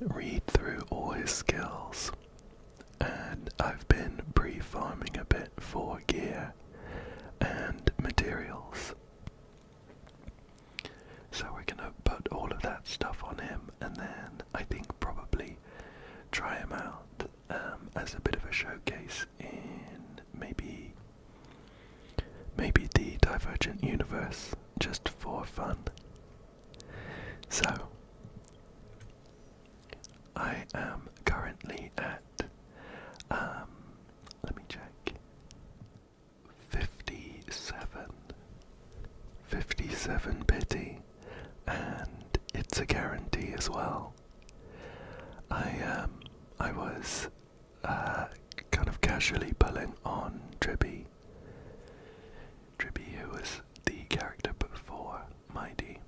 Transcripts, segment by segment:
read through all his skills, and I've been pre-farming a bit for gear and materials. So we're gonna put all of that stuff on him, and then I think probably try him out as a bit of a showcase in maybe the Divergent Universe, just for fun. So I am currently at let me check, 57 pity, and it's a guarantee as well. I was kind of casually pulling on Dribby, who was the character before Mydei.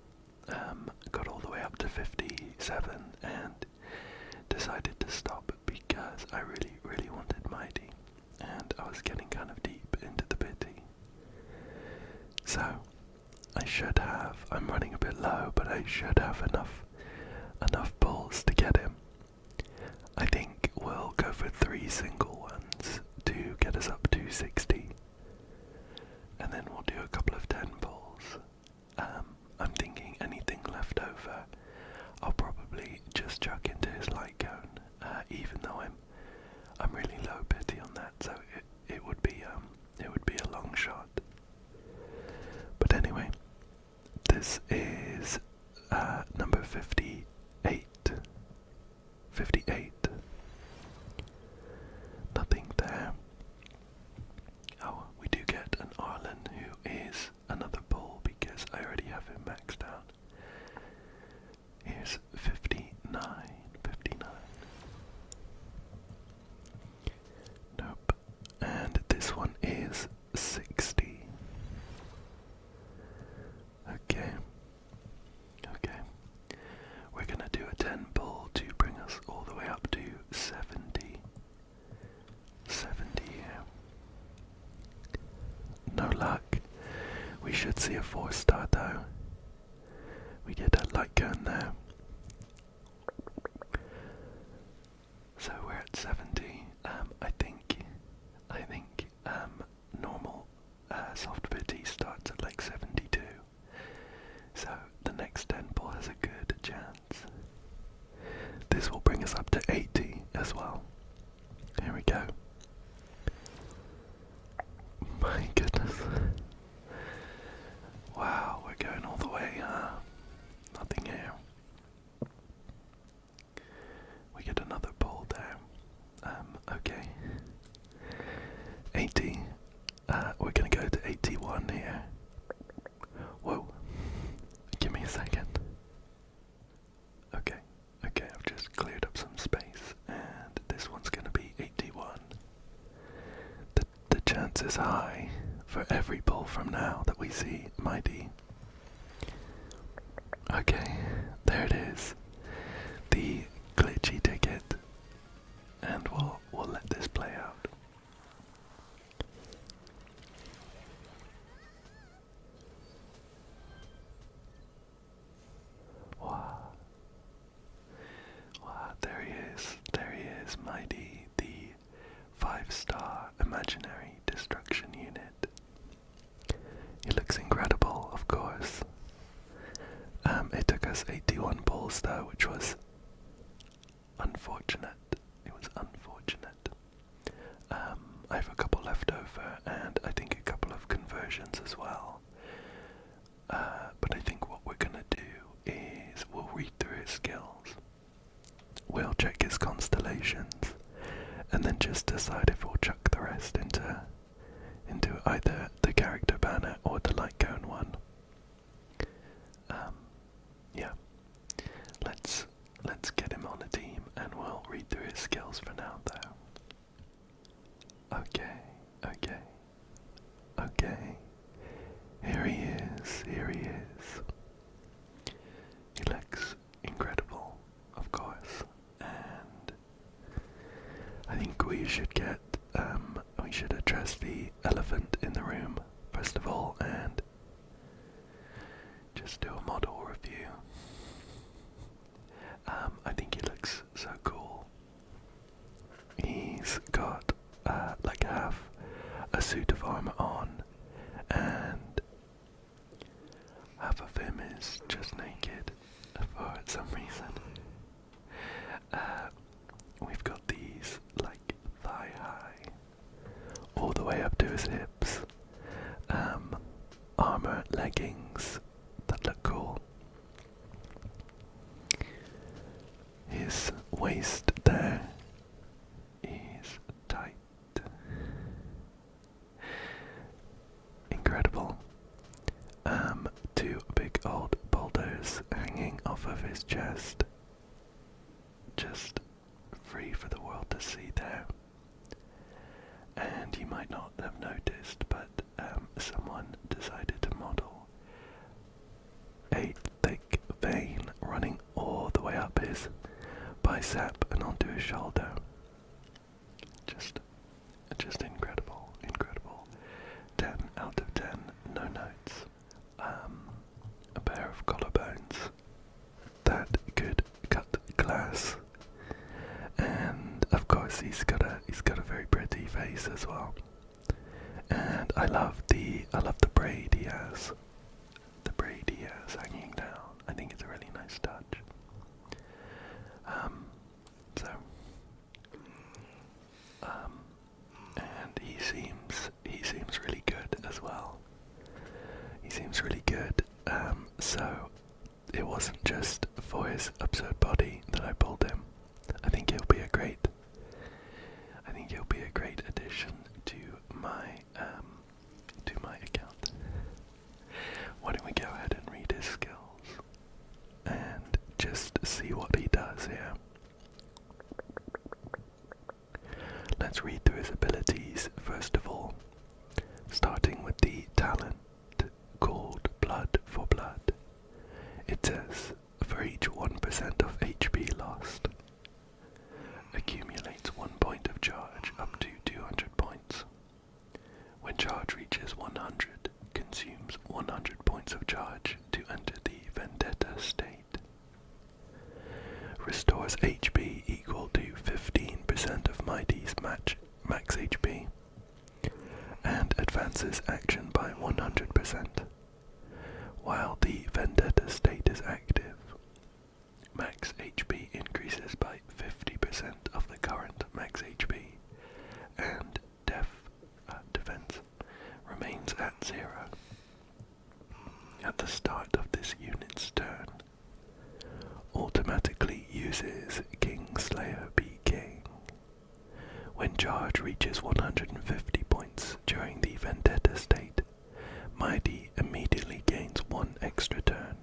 Got all the way up to 57 and decided to stop because I really wanted Mydei, and I was getting kind of deep into the pity. So I should have, I'm running a bit low, but I should have enough pulls to get him. I think we'll go for 3 single ones to get us up to 60, and then we'll do a couple of 10 pulls. I'm thinking anything left over, I'll probably just chuck into his light cone, even though I'm really low pity on that, so it would be a long shot. But anyway, this is number 58. Nothing there. Oh, we do get an Arlen, who is another bull because I already have him maxed out. Here's 59. Nope. And this one is 60. Okay. We're gonna do a 10 pull to bring us all the way up to 70. 70 here. No luck. We should see a 4-star though. We get a light gun there. So we're at 70. I think normal soft pity starts at like 72. So the next 10 pull has a good chance. This will bring us up to 80 as well. Here we go. My goodness. Wow, we're going all the way, nothing here. We get another pull there. Okay. 80. We're gonna go to 81 here. Whoa. Give me a second. Okay, I've just cleared up some space, and this one's gonna be 81. The chance is high for every pull from now that we see Mydei. Okay, there it is. The glitchy ticket. And we'll let this play out. Wow, there he is, Mydei, the 5-star imaginary destruction unit. He looks incredible, of course. It took us 81 pulls though, which was unfortunate. It was unfortunate. I have a couple left over, and I think a couple of conversions as well. But I think what we're gonna do is we'll read through his skills, we'll check his constellations, and then just decide if we'll chuck the rest into either the character banner or the light cone one. Yeah. Let's get him on a team, and we'll read through his skills for now though. Okay. Here he is. He looks incredible, of course, and I think we should address the elephant in the room first of all, and just do a model review. I think he looks waist there is tight. Incredible. Two big old boulders hanging off of his chest. Just free for the world to see there. And you might not have noticed, but someone decided to model a thick vein running all the way up his bicep and onto his shoulder. Just incredible, incredible. 10 out of 10, no notes. A pair of collarbones that could cut glass, and of course he's got a very pretty face as well. And I love the braid he has. The braid he has hanging down. I think it's a really nice touch. And he seems really good as well. He seems really good. So it wasn't just for his absurd body that I pulled him. I think he'll be a great addition to my account. Why don't we go ahead and read his skills and just see what he does here. Let's read through his abilities first of all, starting with the talent called Blood for Blood. It says, for each 1% of HP lost, accumulates 1 point of charge up to 200 points. When charge reaches 100, consumes 100 points of charge to enter the Vendetta state. Restores HP equal to 15% of Mydei's max HP, and advances action by 100%. While the Vendetta state is active, max HP increases by 50% of the current max HP, and defense remains at 0. At the start of this unit's turn, automatically uses Kingslayer Be King. When charge reaches 150 points during the Vendetta state, Mydei immediately gains 1 extra turn,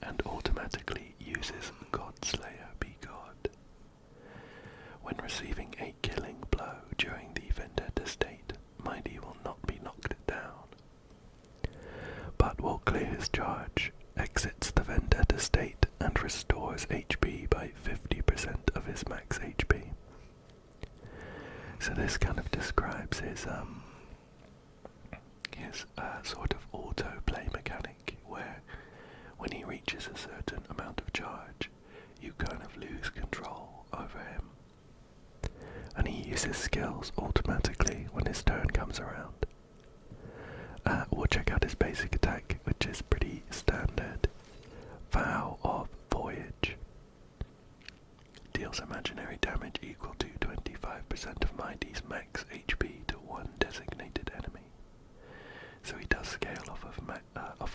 and automatically uses Godslayer Be God. When receiving a killing blow during the Vendetta state, Mydei will not be knocked down, but will clear his charge, exits the Vendetta state, and restores HP by 50% of his max HP. So this kind of describes his sort of auto-play mechanic, where when he reaches a certain amount of charge, you kind of lose control over him. And he uses skills automatically when his turn comes around. We'll check out his basic attack, which is pretty standard. Vow of Voyage. Deals imaginary damage equal to 25% of Mydei's max HP to 1 designated enemy. So he does scale off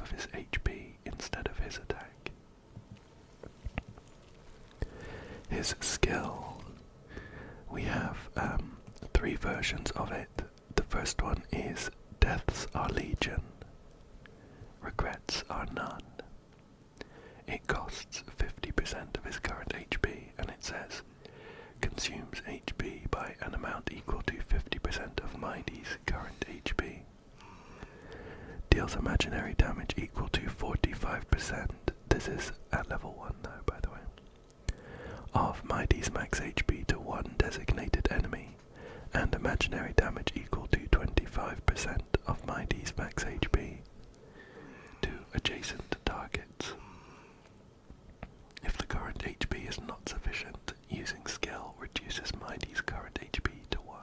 of his HP instead of his attack. His skill. We have 3 versions of it. The first one is Deaths are Legion, Regrets are None. It costs 50% of his current HP, and it says, consumes HP by an amount equal to 50% of Mydei's current HP. Deals imaginary damage equal to 45%. This is at level 1 though, by the way. Of Mydei's max HP to 1 designated enemy, and imaginary damage equal to 25% of Mydei's max HP to adjacent targets. If the current HP is not sufficient, using skill reduces Mydei's current HP to 1.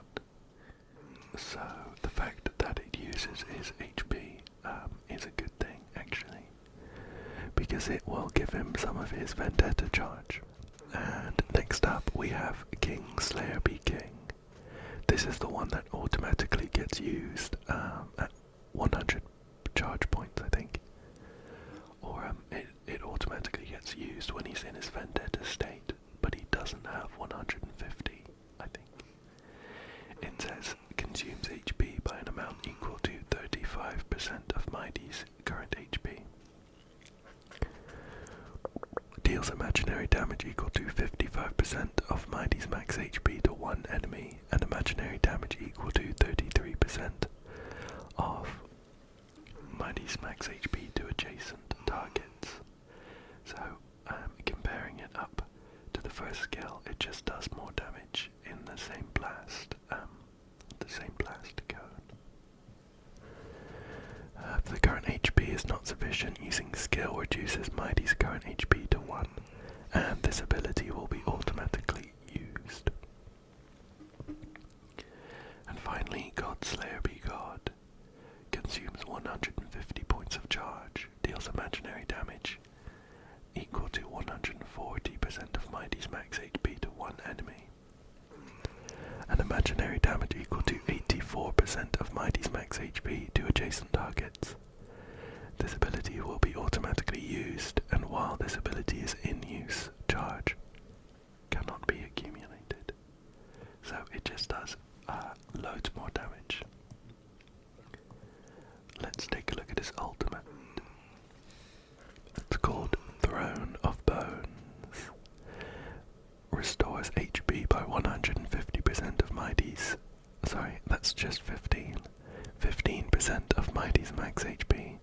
So the fact that it uses his HP is a good thing, actually, because it will give him some of his Vendetta charge. And next up we have Kingslayer Be King. This is the one that automatically gets used at 100 charge points, I think. Or it automatically gets used when he's in his Vendetta state, but he damage equal to 55% of Mydei's max HP to one enemy, and imaginary damage equal to 33% of Mydei's max HP to adjacent targets. So, comparing it up to the first skill, it just does more damage in the same blast cone. If the current HP is not sufficient, using skill reduces Mydei's current HP to 1, and this ability will be automatically used. And finally, Godslayer Be God consumes 150 points of charge, deals imaginary damage equal to 140% of Mydei's max HP to one enemy, and imaginary damage equal to 84% of Mydei's max HP to adjacent targets. This ability will be automatically used, and while this ability is in use, charge cannot be accumulated. So it just does loads more damage. Let's take a look at his ultimate. It's called Throne of Bones. Restores HP by 150% of Mydei's. Sorry, that's just 15% of Mydei's max HP,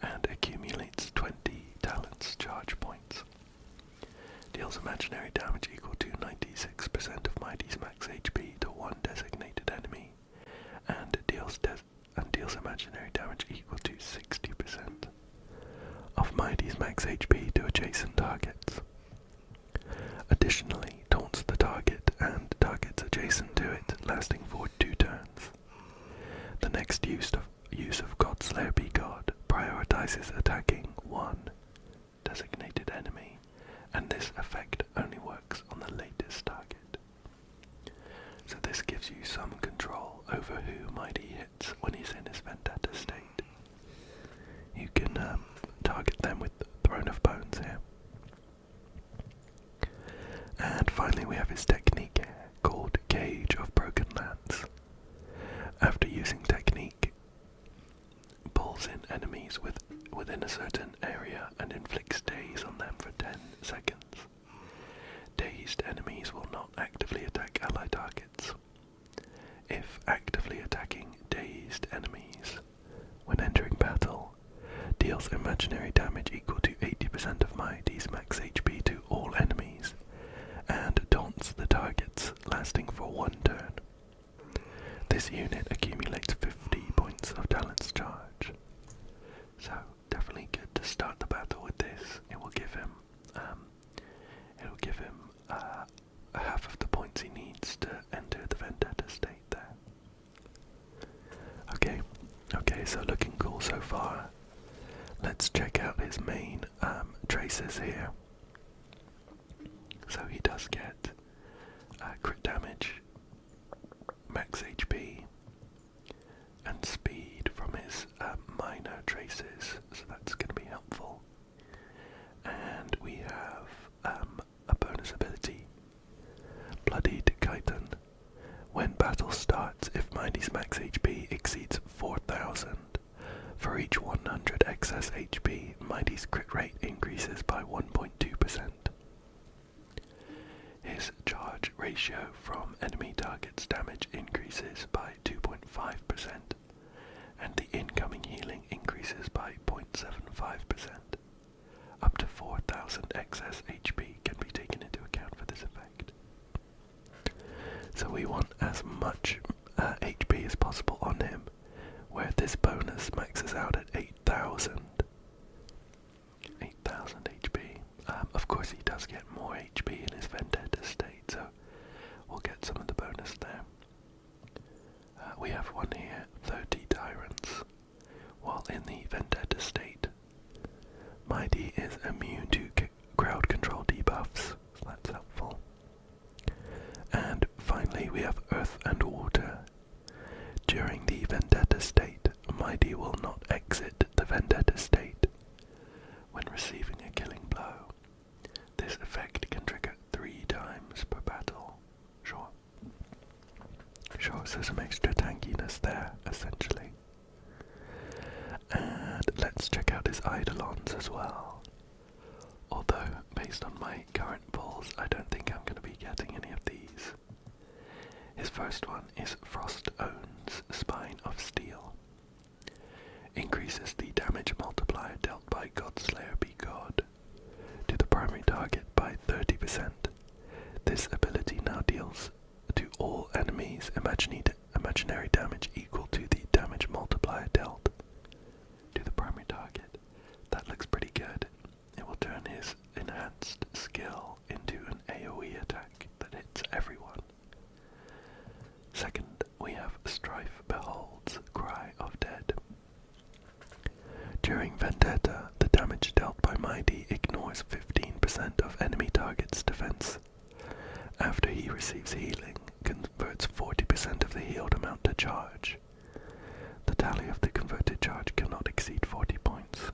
and accumulates 20 talents charge points. Deals imaginary damage equal to 96% of Mydei's max HP to one designated enemy, and deals imaginary damage equal to 60% of Mydei's max HP to adjacent targets. Additionally, taunts the target and targets adjacent to it, lasting for 2 turns. The next use of Godslayer Be God prioritizes attacking one designated enemy, and this effect only works on the latest target. So this gives you some control over who Mydei hits when he's in his Vendetta state. You can target them with Throne of Bones here. And finally we have his technique here, called Cage of Broken Lands. After using technique, pulls in enemies within a certain area and inflicts daze on them for 10 seconds. Dazed enemies will not actively attack ally targets. If actively attacking dazed enemies when entering battle, deals imaginary damage equal to 80% of Mydei's max HP to all enemies, and taunts the targets, lasting for 1 turn. This unit accumulates 50 points of talents charge. So definitely good to start the battle with this. It will give him half of the points he needs to enter the Vendetta state there. Okay, so looking cool so far. Let's check out his main traces here. So he does get crit damage, max HP, and speed from his minor traces, so that's going to be helpful. And we have a bonus ability, Bloodied Chiton. When battle starts, if Mydei's max HP exceeds 4,000, for each 100 excess HP, Mydei's crit rate increases by 1.2%. His charge ratio from enemy targets' damage increases by 2.5%, and the incoming healing increases by 0.75%. Up to 4,000 excess HP can be taken into account for this effect. So we want as much HP as possible on him, where this bonus maxes out at 8,000 HP. Of course he does get more HP in his Vendetta state, so we'll get some of the bonus there. We have one here, 30 Tyrants. While in the Vendetta state, Mydei is immune to crowd control debuffs, so that's helpful. And finally we have Earth and Water. During the Vendetta state, Mydei will not exit the Vendetta state when receiving a killing blow. This effect can trigger 3 times per battle. Sure, so some extra tankiness there, essentially. And let's check out his eidolons as well. Although, based on my current pulls, I don't think I'm going to be getting any of these. His first one is Frost Own's Spine of Steel. Increases the damage multiplier dealt by Godslayer Be God to the primary target by 30%. This ability now deals to all enemies imaginary damage equal to the damage multiplier dealt to the primary target. That looks pretty good. It will turn his enhanced skill into an AoE attack that hits everyone. Second, we have Strife Behold's Cry of Dead. During Vendetta, the damage dealt by Mydei ignores 15% of enemy target's defense. After he receives healing, converts 40% of the healed amount to charge. The tally of the converted charge cannot exceed 40 points.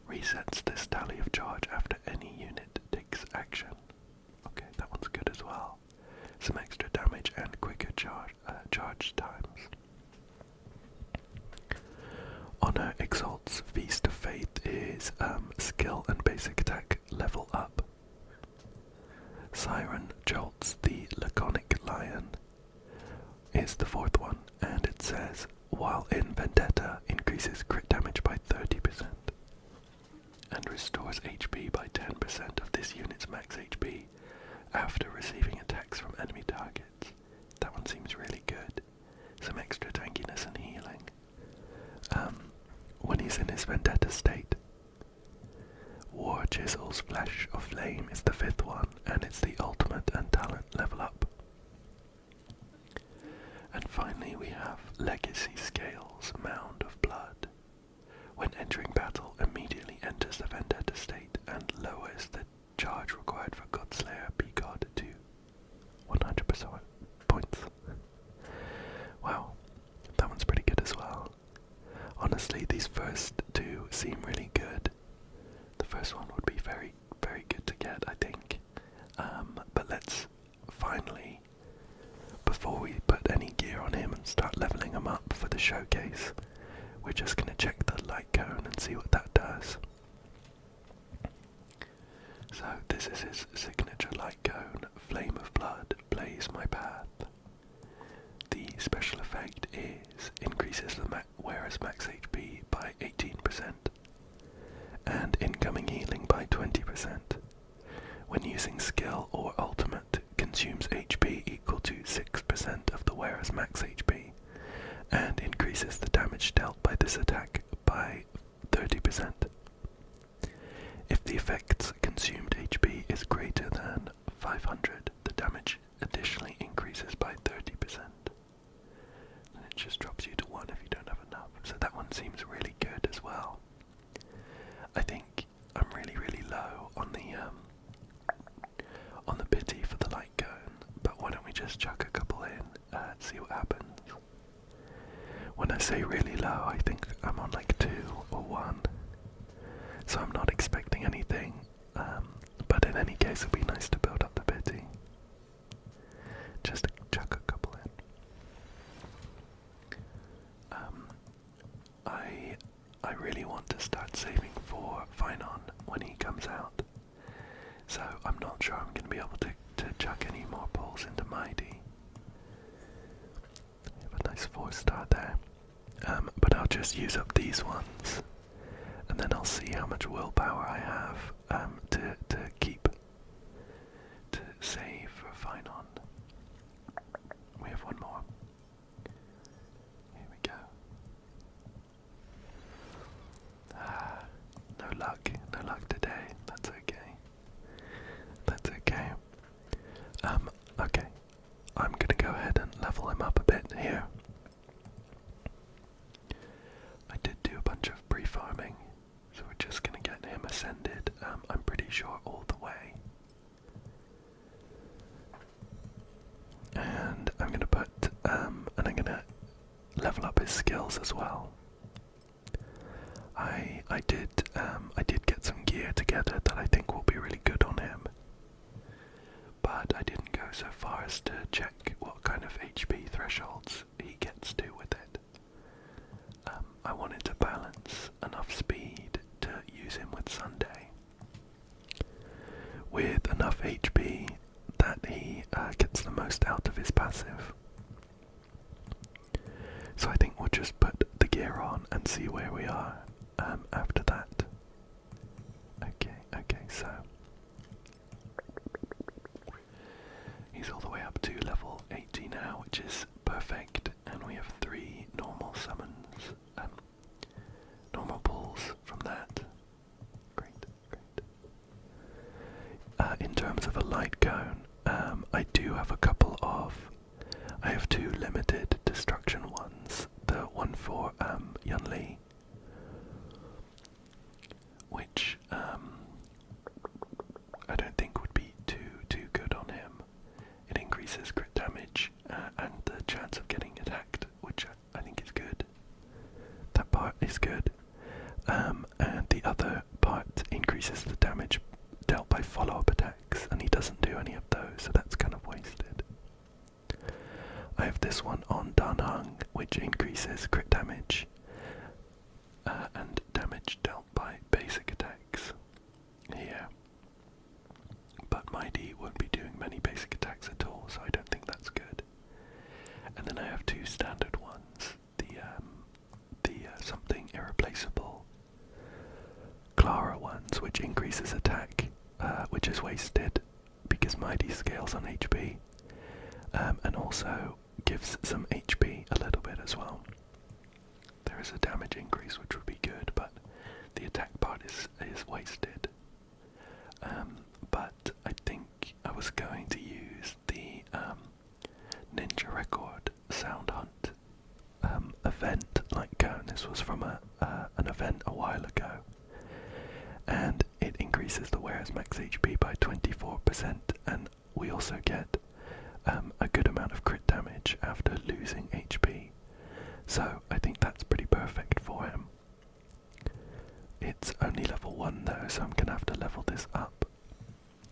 Resets this tally of charge after any unit takes action. Okay, that one's good as well. Some extra damage and quicker charge times. Honor Exalt's Feast of Faith is skill and basic attack level up. Siren Jolts the Laconic Lion is the fourth one, and it says, while in Vendetta, increases crit damage by 30% and restores HP by 10% of this unit's max HP after receiving attacks from enemy targets. That one seems really good. Some extra tankiness and healing. When he's in his Vendetta state. War Chisel's Flash of Flame is the fifth one, and it's the ultimate and talent level up. And finally we have Legacy Scales Mound of Blood. When entering battle, immediately enters the Vendetta state and lowers the charge required for Godslayer Be God to 100% points. Wow, that one's pretty good as well. Honestly, these first two seem really good. The first one would be very, very good to get, I think. But let's finally, before we put any gear on him and start leveling him up for the showcase, we're just going to check the light cone and see what that does. So this is his signature light cone, Flame of Blood, Blaze My Path. The special effect is increases the wearer's max HP by 18% and incoming healing by 20%. When using skill or ultimate, consumes HP equal to 6% of the wearer's max HP and increases the damage dealt by this attack by 30%. If the effect's consumed HP is greater than 500, the damage additionally increases by 30%. And it just drops you to 1 if you don't have enough. So that one seems really good as well. I think I'm really, really low on the pity for the light cone, but why don't we just chuck a couple in and see what happens. When I say really low, I think I'm on like 2 or 1, so I'm not expecting anything, but in any case it'd be nice to build up the pity. Just chuck a couple in. I really want to start saving for Finon when he comes out, so I'm not sure I'm going to be able to chuck any more pulls into Mydei. We have a nice 4-star there, but I'll just use up these ones, and then I'll see how much willpower I have to save for Finon. We have one more. Here we go. No luck today. That's okay. That's okay. Okay. I'm gonna go ahead and level him up a bit here. I did do a bunch of pre-farming, so we're just gonna get him ascended, I'm pretty sure all the way. And I'm gonna put, and I'm gonna level up his skills as well. I did get some gear together that I think will be really good on him, but I didn't go so far as to check what kind of HP thresholds he gets to with it. I wanted to balance enough speed to use him with Sunday, with enough HP most out of his passive. So I think we'll just put the gear on and see where we are after that. Okay, so he's all the way up to level 80 now, which is perfect, and we have 3 normal summons, normal pulls from that. Great. In terms of a light cone, I do have a couple of, I have 2 limited destruction ones. The one for Yunli, which I don't think would be too good on him. It increases crit damage and the chance of getting attacked, which I think is good. That part is good. And the other part increases the damage dealt by follow-up attacks, and he doesn't do any of those, so that's kind of wasted. I have this one on Danhang, which increases crit damage and damage dealt by basic attacks here. But Mydei won't be doing many basic attacks at all, so I don't think that's good. And then I have 2 standard ones. The something irreplaceable Clara ones, which increases attack, which is wasted because Mydei scales on HP, and also gives some HP a little bit as well. There is a damage increase, which would be good, but the attack part is wasted. But I think I was going to use the Ninja Record Sound Hunt event like cone. This was from an event a while ago, and it increases the wearer's max HP by 24%, and we also get a good amount of crit damage after losing HP. So I think that's pretty perfect for him. It's only level 1 though, so I'm going to have to level this up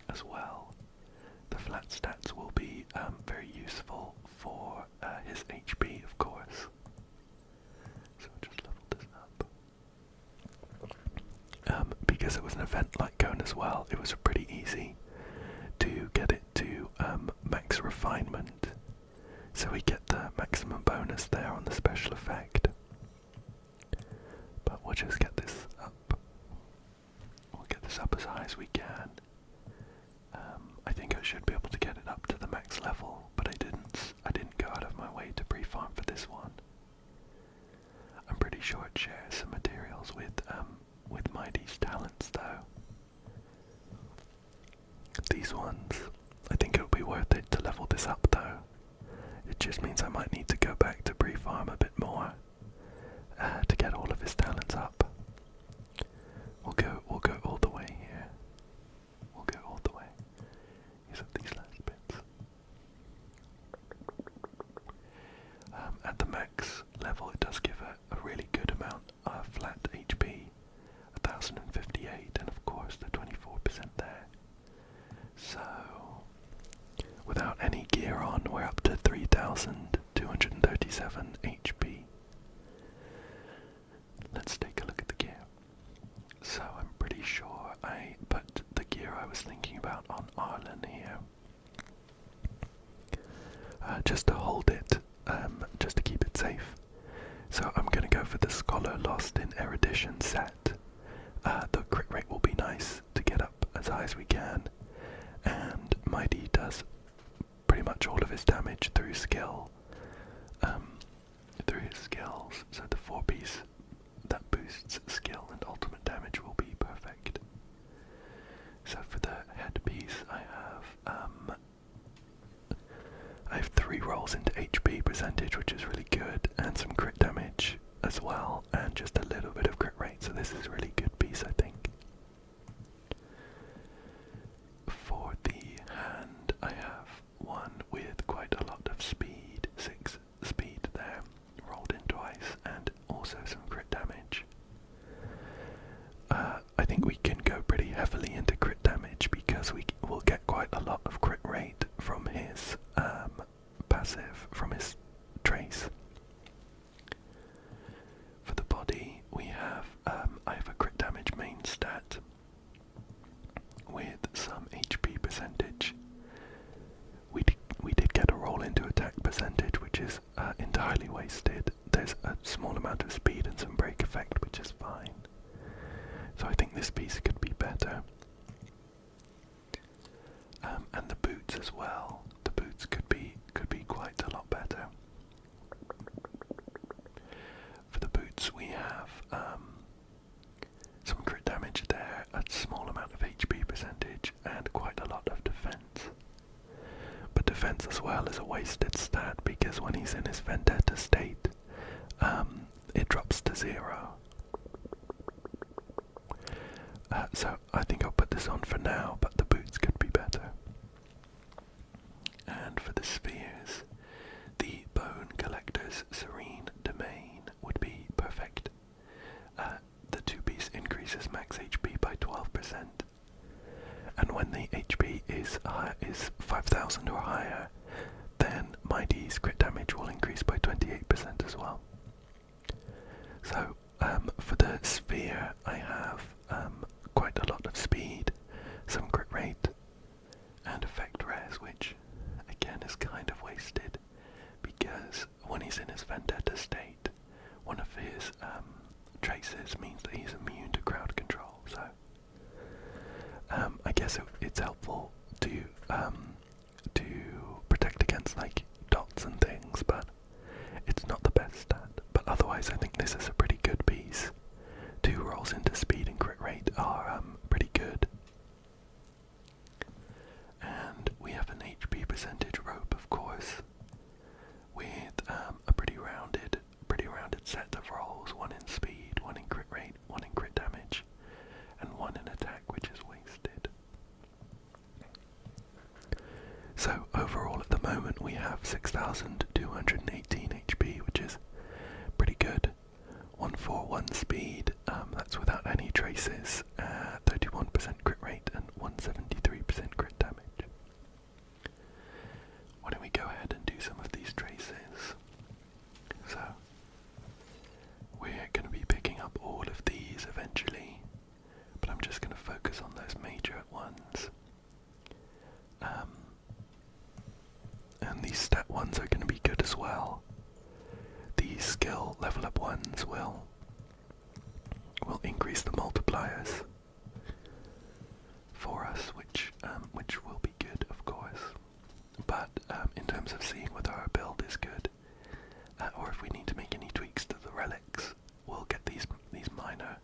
as well. The flat stats will be very useful for his HP, of course. So I'll just level this up. Because it was an event like Cone as well, it was pretty easy to get it to max refinement. So we get the maximum bonus there on the special effect. But we'll just get this up. We'll get this up as high as we can. I think I should be able to get it up to the max level, but I didn't go out of my way to pre-farm for this one. I'm pretty sure it shares some materials with Mydei's talents though. These ones, I think it'll be worth it to level this up though. It just means I might need to go back to pre-farm a bit more to get all of his talents up. We'll go all the way here. We'll go all the way. Use up these last bits. At the max level, it does give a really good amount of flat HP, 1058, and of course the 24% there. So, without any gear on, we're up to 3237 HP. Let's take a look at the gear. So I'm pretty sure I put the gear I was thinking about on Arlen here. Just to hold it, just to keep it safe. So I'm going to go for the Scholar Lost in Erudition set. The crit rate will be nice to get up as high as we can. And Mydei does pretty much all of his damage through skill, through his skills, so the 4-piece that boosts skill and ultimate damage will be perfect. So for the headpiece I have 3 rolls into HP percentage, which is really good, and some crit damage as well, and just a little bit of crit rate, so this is a really good piece I think. For the hand, I have one with quite a lot of speed, 6 speed there, rolled in twice, and also some crit damage. I think we can go pretty heavily into crit damage because we will get quite a lot of crit rate from his passive, from his trace. For the body, we have I have a crit damage main stat with some HP percentage. We did get wasted. There's a small amount of speed and some brake effect, which is fine. So I think this piece could be better. And the boots as well. The boots could be quite a lot better. For the boots we have some crit damage there, a small amount of HP percentage, and quite a lot of defense. But defense as well is a wasted stat because when he's in his vendetta state, it drops to 0. So I think I'll put this on for now, but the boots could be better. And for the spheres, the Bone Collector's Serene Domain would be perfect. The 2-piece increases max HP by 12%, and when the HP is 5,000 or higher, then Mydei's crit damage will increase by 28% as well. So for the sphere, I have quite a lot of speed, some crit rate, and effect res, which again is kind of wasted because when he's in his vendetta state, one of his traces means that he's immune to crowd control. So I guess it's helpful to protect against like dots and things, but it's not the best stat. But otherwise, I think this is a pretty good piece. 2 rolls into speed and crit rate are pretty good. And we have an HP percentage rope, of course, with a pretty rounded set of rolls, 1 in speed, 1 in crit rate, 1 in crit damage, and 1 in attack, which is wasted. So overall at the moment we have 6,218 HP, which is pretty good. 141 speed, that's without any traces, 31% crit rate and 173% crit damage. Why don't we go ahead and do some of these traces? So we're going to be picking up all of these eventually, but I'm just going to focus on those major ones. And these stat ones are going to be good as well. These skill level up ones will increase the multipliers for us, which will be good, of course. But in terms of seeing whether our build is good, or if we need to make any tweaks to the relics, we'll get these minor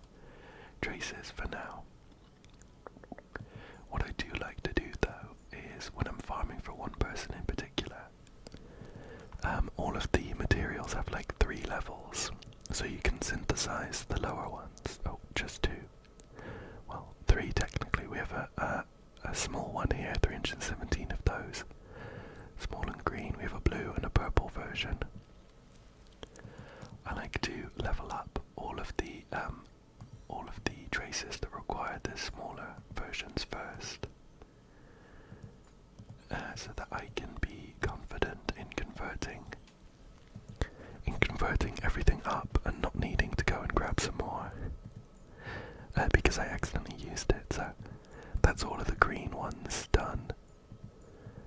traces for now. What I do like to do though is when I'm farming for one person in particular, all of the materials have like 3 levels, so you can synthesize the lower ones. Oh, just 2. Well, 3 technically. We have a small one here, 317 of those. Small and green. We have a blue and a purple version. I like to level up all of the traces that require the smaller versions first, so that I can be confident in converting everything up and not needing to go and grab some more, because I accidentally used it. So that's all of the green ones done,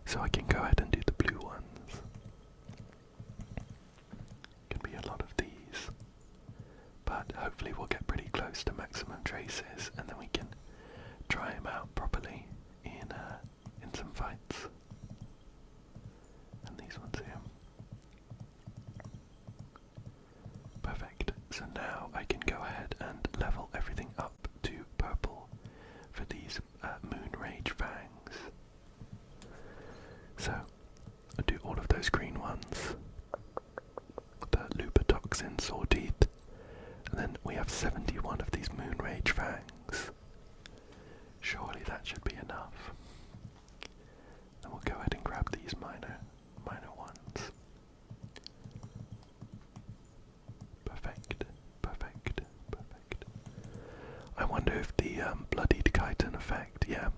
so I can go ahead and do the blue ones. Can be a lot of these, but hopefully we'll get pretty close to maximum traces, and then we can try them out properly in some fights. And these ones here. Perfect. So now I can go ahead and level everything up to purple for these Moon Rage Fangs. So I'll do all of those green ones, the Lupatoxin Sawteeth, and then we have 71 of these Moon Rage Fangs. Surely that should be enough. Then we'll go ahead and grab these minor ones. Perfect. I wonder if the Bloodied Chitin effect, yeah,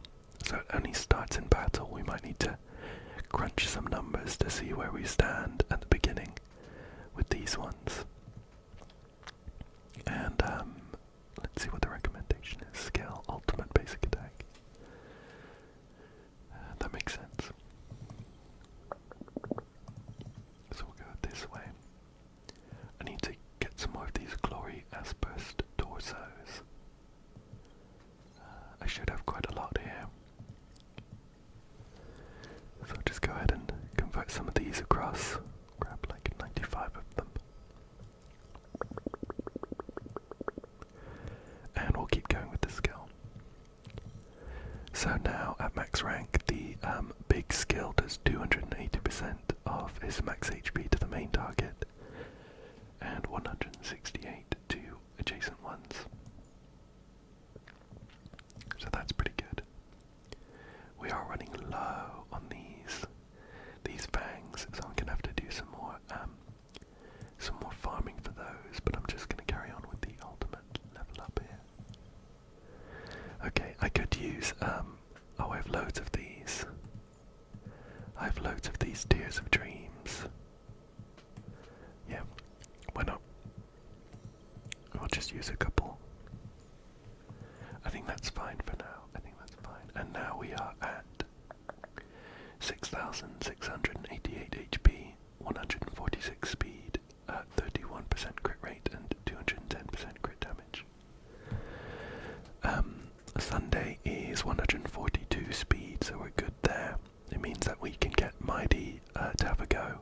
so it only starts in battle. We might need to crunch some numbers to see where we stand at the beginning with these ones. And let's see what the recommendation is. Skill, ultimate, basic attack. That makes sense. So we'll go this way. go ahead and convert some of these across. Grab like 95 of them. And we'll keep going with the skill. So now at max rank, the big skill does 280% of his max HP to the main target, and 168 to adjacent ones. So that's pretty good. We are running low on these fangs, so I'm gonna have to do some more farming for those. But I'm just gonna carry on with the ultimate level up here. Okay, I could use oh, I have loads of these. I have loads of these Tears of Dreams. Yeah, why not? I'll just use a couple. I think that's fine for now. I think that's fine. And now we are at 6,688 HP, 146 speed, 31% crit rate, and 210% crit damage. Sunday is 142 speed, so we're good there. It means that we can get Mydei to have a go,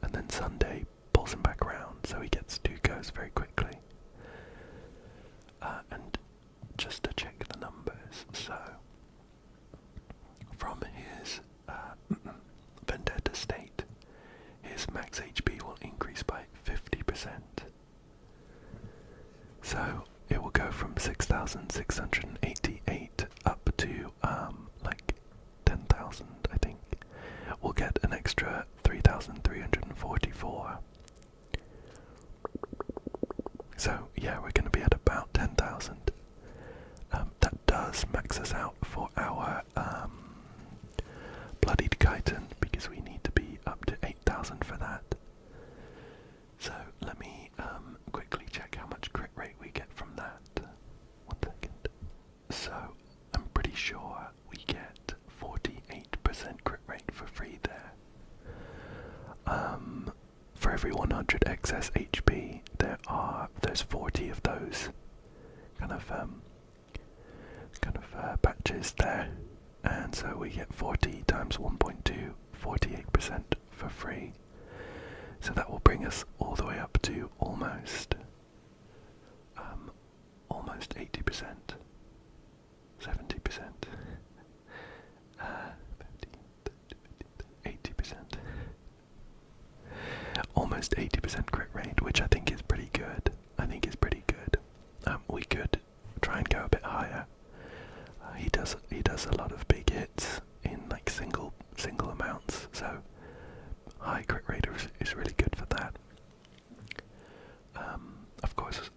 and then Sunday pulls him back around, so he gets 2 goes very quickly. And just to check the numbers, so from his Vendetta state, his max HP will increase by 50%. So it will go from 6,688 up to like 10,000, I think. We'll get an extra 3,344. So yeah, we're going to be at about 10,000. That does max us out for our Bloodied Chitin, because we need to be up to 8,000 for that. So let me quickly check how much crit rate we get from that. 1 second. So I'm pretty sure we get 48% crit rate for free there. For every 100 excess HP, there's 40 of those kind of patches there, and so we get 40 times 1.2, 48% for free. So that will bring us all the way up to almost 80%, 70%, 80%, almost 80% crit rate, which I think is pretty good. We could try and go a bit higher. He does a lot of big hits in like single amounts, so high crit rate is really good for that. Of course,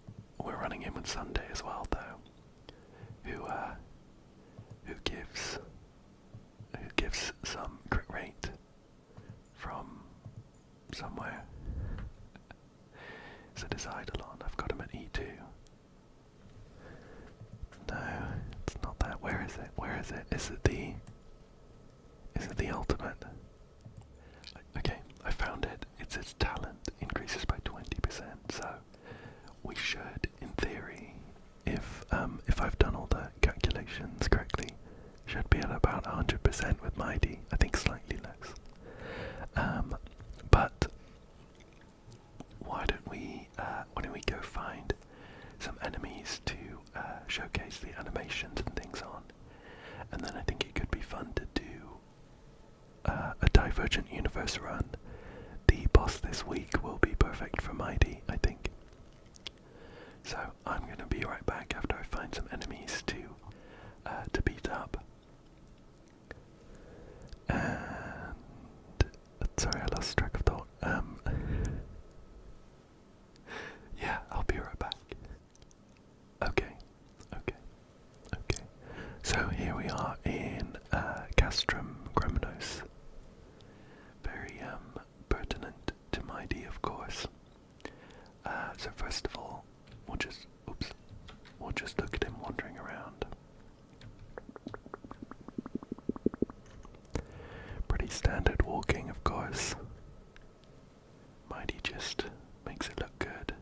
we're running in with Sunday as well, though, who gives some crit rate from somewhere. Is it his eidolon? I've got him at E2. No, it's not that. Where is it? Is it the ultimate? Okay, I found it. It's its talent increases by 20%, so we should, in theory, if I've done all the calculations correctly, should be at about 100% with Mydei. I think slightly less. But why don't we go find some enemies to showcase the animations and things on, and then I think it could be fun to do a Divergent Universe run. The boss this week will be perfect for Mydei, I think. So I'm gonna be right back after I find some enemies to beat up. And sorry, I lost track of thought. Yeah, I'll be right back. Okay. So here we are in Castrum Gremnos. Very pertinent to Mydei, of course. So first of all, we'll just look at him wandering around. Pretty standard walking, of course. Mydei just makes it look good.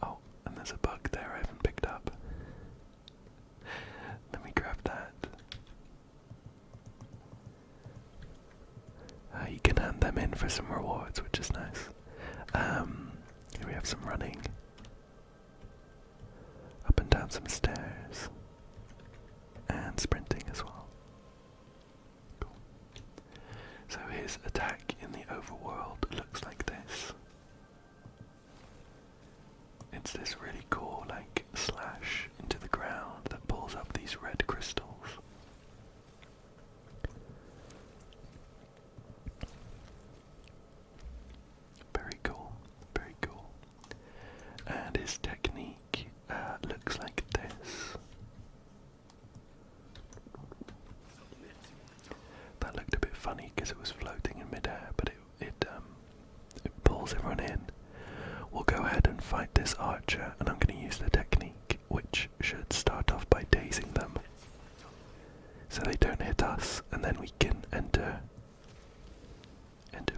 Oh, and there's a bug there I haven't picked up. Let me grab that. you can hand them in for some rewards, which is nice. Here we have some running. Up and down some stairs. And sprinting as well. Cool. So his attack in the overworld looks like this. It's this really cool, like, slash into the ground that pulls up these red crystals. Very cool, very cool. And his technique looks like this. That looked a bit funny because it was floating in midair, but it pulls everyone in. We'll go ahead and fight this archer, and I'm going to use the technique, which should start off by dazing them, so they don't hit us, and then we can enter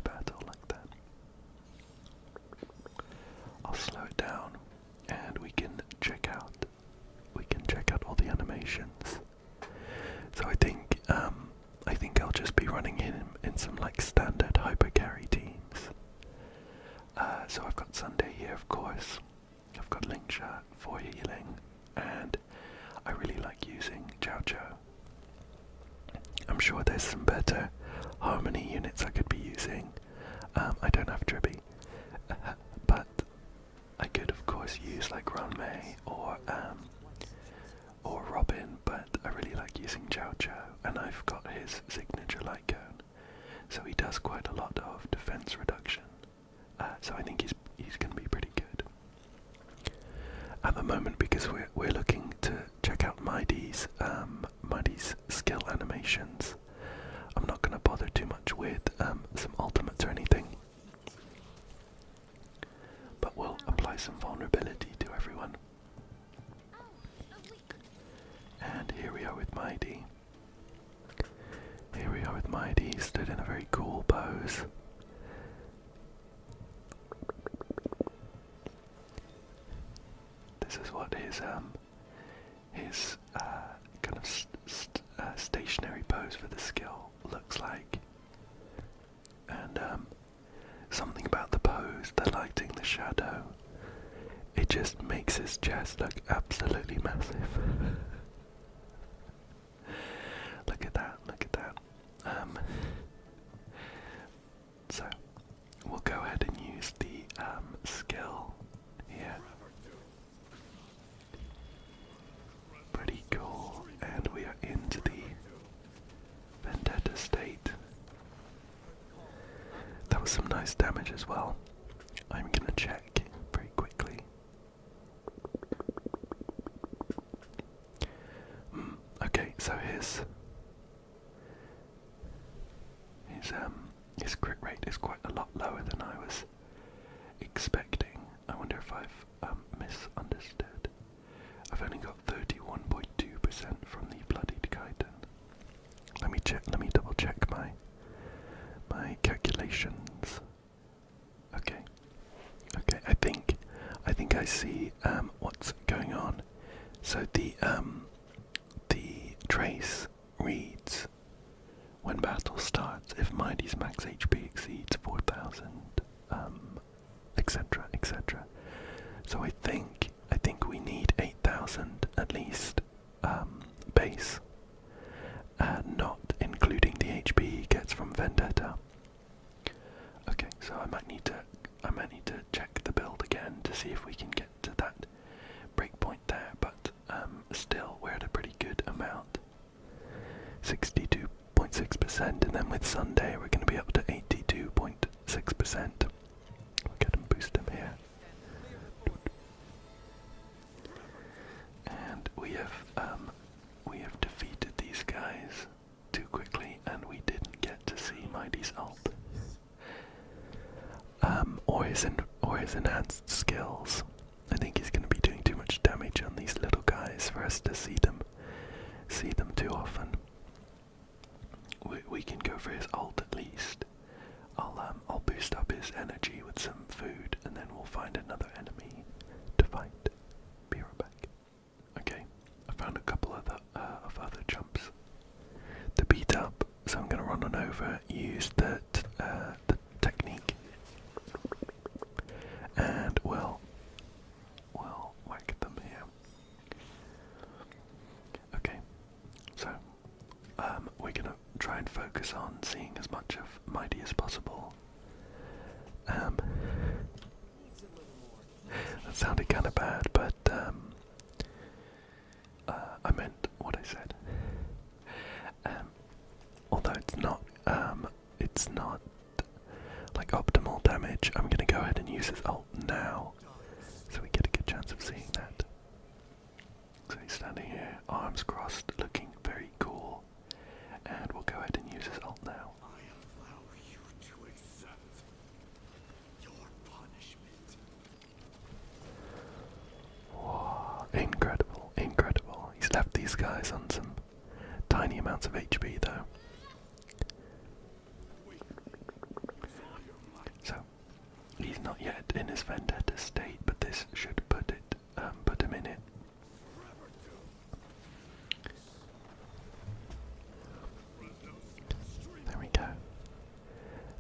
battle like that. I'll slow it down, and we can check out all the animations. So I think I'll just be running in some like standard hyper carry teams. So I've got Sunday here, of course. I've got Linkshot for healing, and I really like using Chow Chow. I'm sure there's some better harmony units I could be using. I don't have Dribby, but I could of course use like Ranmei or Robin, but I really like using Chow Chow, and I've got his signature light cone, so he does quite a lot of defense reduction. So I think he's going to be pretty good at the moment, because we're looking to check out Mydei's skill animations. I'm not going to bother too much with some ultimates or anything, but we'll apply some vulnerability to everyone. And here we are with Mydei. He stood in a very cool pose. This is what his kind of stationary pose for the skill looks like. And something about the pose, the lighting, the shadow, it just makes his chest look absolutely massive. Look at that, look at that. So, we'll go ahead and use the skill here. Pretty cool, and we are into the Vendetta state. That was some nice damage as well. I'm gonna check very quickly. Okay, so his crit rate is quite a lot lower than I was expecting. I wonder if I've misunderstood. I've only got 31.2% from the Bloodied Chitin. Let me double check my calculations. Okay, I think I see what's going on. So the trace reads, when battle starts, if Mydei's max HP exceeds 4,000, etc., etc. So I think we need 8,000 at least base, not including the HP he gets from Vendetta. Okay, so I might need to check the build again to see if we can get to that breakpoint there, but still we're at a pretty good amount. 62.6%, and then with Sunday we're going to be up to 82.6%. We'll get and boost him here. And we have defeated these guys too quickly, and we didn't get to see Mydei's ult. Or his enhanced skills. I think he's going to be doing too much damage on these little guys for us to see them too often. We can go for his ult at least. I'll boost up his energy with some food, and then we'll find another enemy to fight. Be right back. Okay, I found a couple of other jumps to beat up, so I'm going to run on over, use the the technique, and we'll whack them here. Okay, so we're gonna try and focus on seeing as much of Mydei as possible. That sounded kind of bad, but I meant what I said. Although it's not like optimal damage, I'm gonna go ahead and use his ult now, so we get a good chance of seeing that. So he's standing here, arms crossed, looking very cool, and we'll go ahead and use his ult now. I allow you to accept your punishment. Whoa, incredible, incredible. He's left these guys on some tiny amounts of HP though. So, he's not yet in his vendetta state, but this should put him in it. There we go.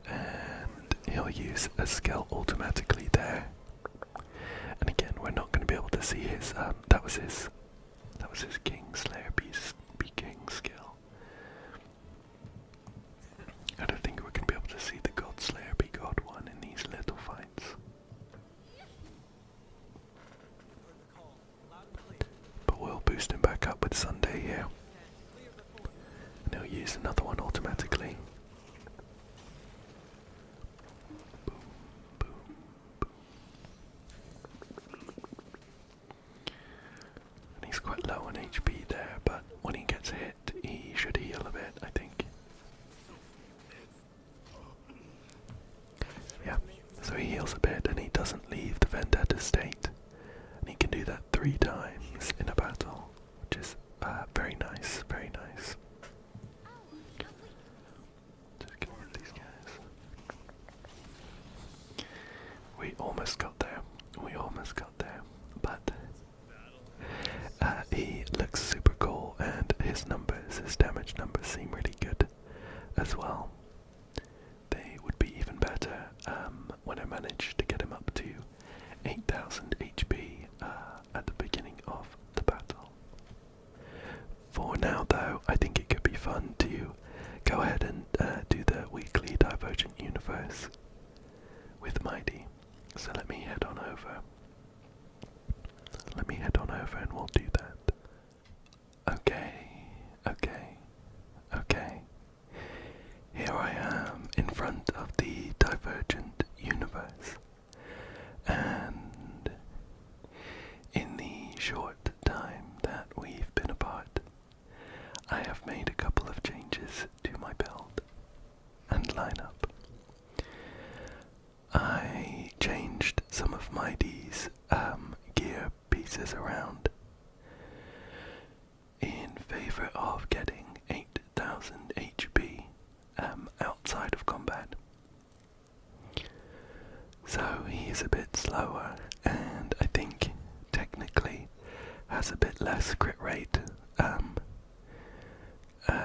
And he'll use a skill automatically there. And again, we're not going to be able to see his, that was his Kingslayer be King skill. I don't think we're going to be able to see the Godslayer be God one in these little fights. But we'll boost him back up with Sunday here. And he'll use another one automatically. Boom, boom, boom. And he's quite low on HP there, but when he gets hit, he should heal a bit, I think. Yeah, so he heals a bit and he doesn't leave the vendetta state. And he can do that 3 times in a battle, which is very nice, very nice. Just get rid of these guys. We almost got there. But he looks super cool, and his damage numbers seem really good as well. They would be even better when I managed to get him up to 8,000 HP at the beginning of the battle. For now though, I think it could be fun to go ahead and do the weekly Divergent Universe with Mydei. So let me head on over. And we'll do that. Okay. Here I am in front of the Divergent Universe. And in the short time that we've been apart, I have made a couple of changes to my build and lineup. I changed some of Mydei's gear pieces around in favor of getting 8,000 HP outside of combat. So he is a bit slower, and I think technically has a bit less crit rate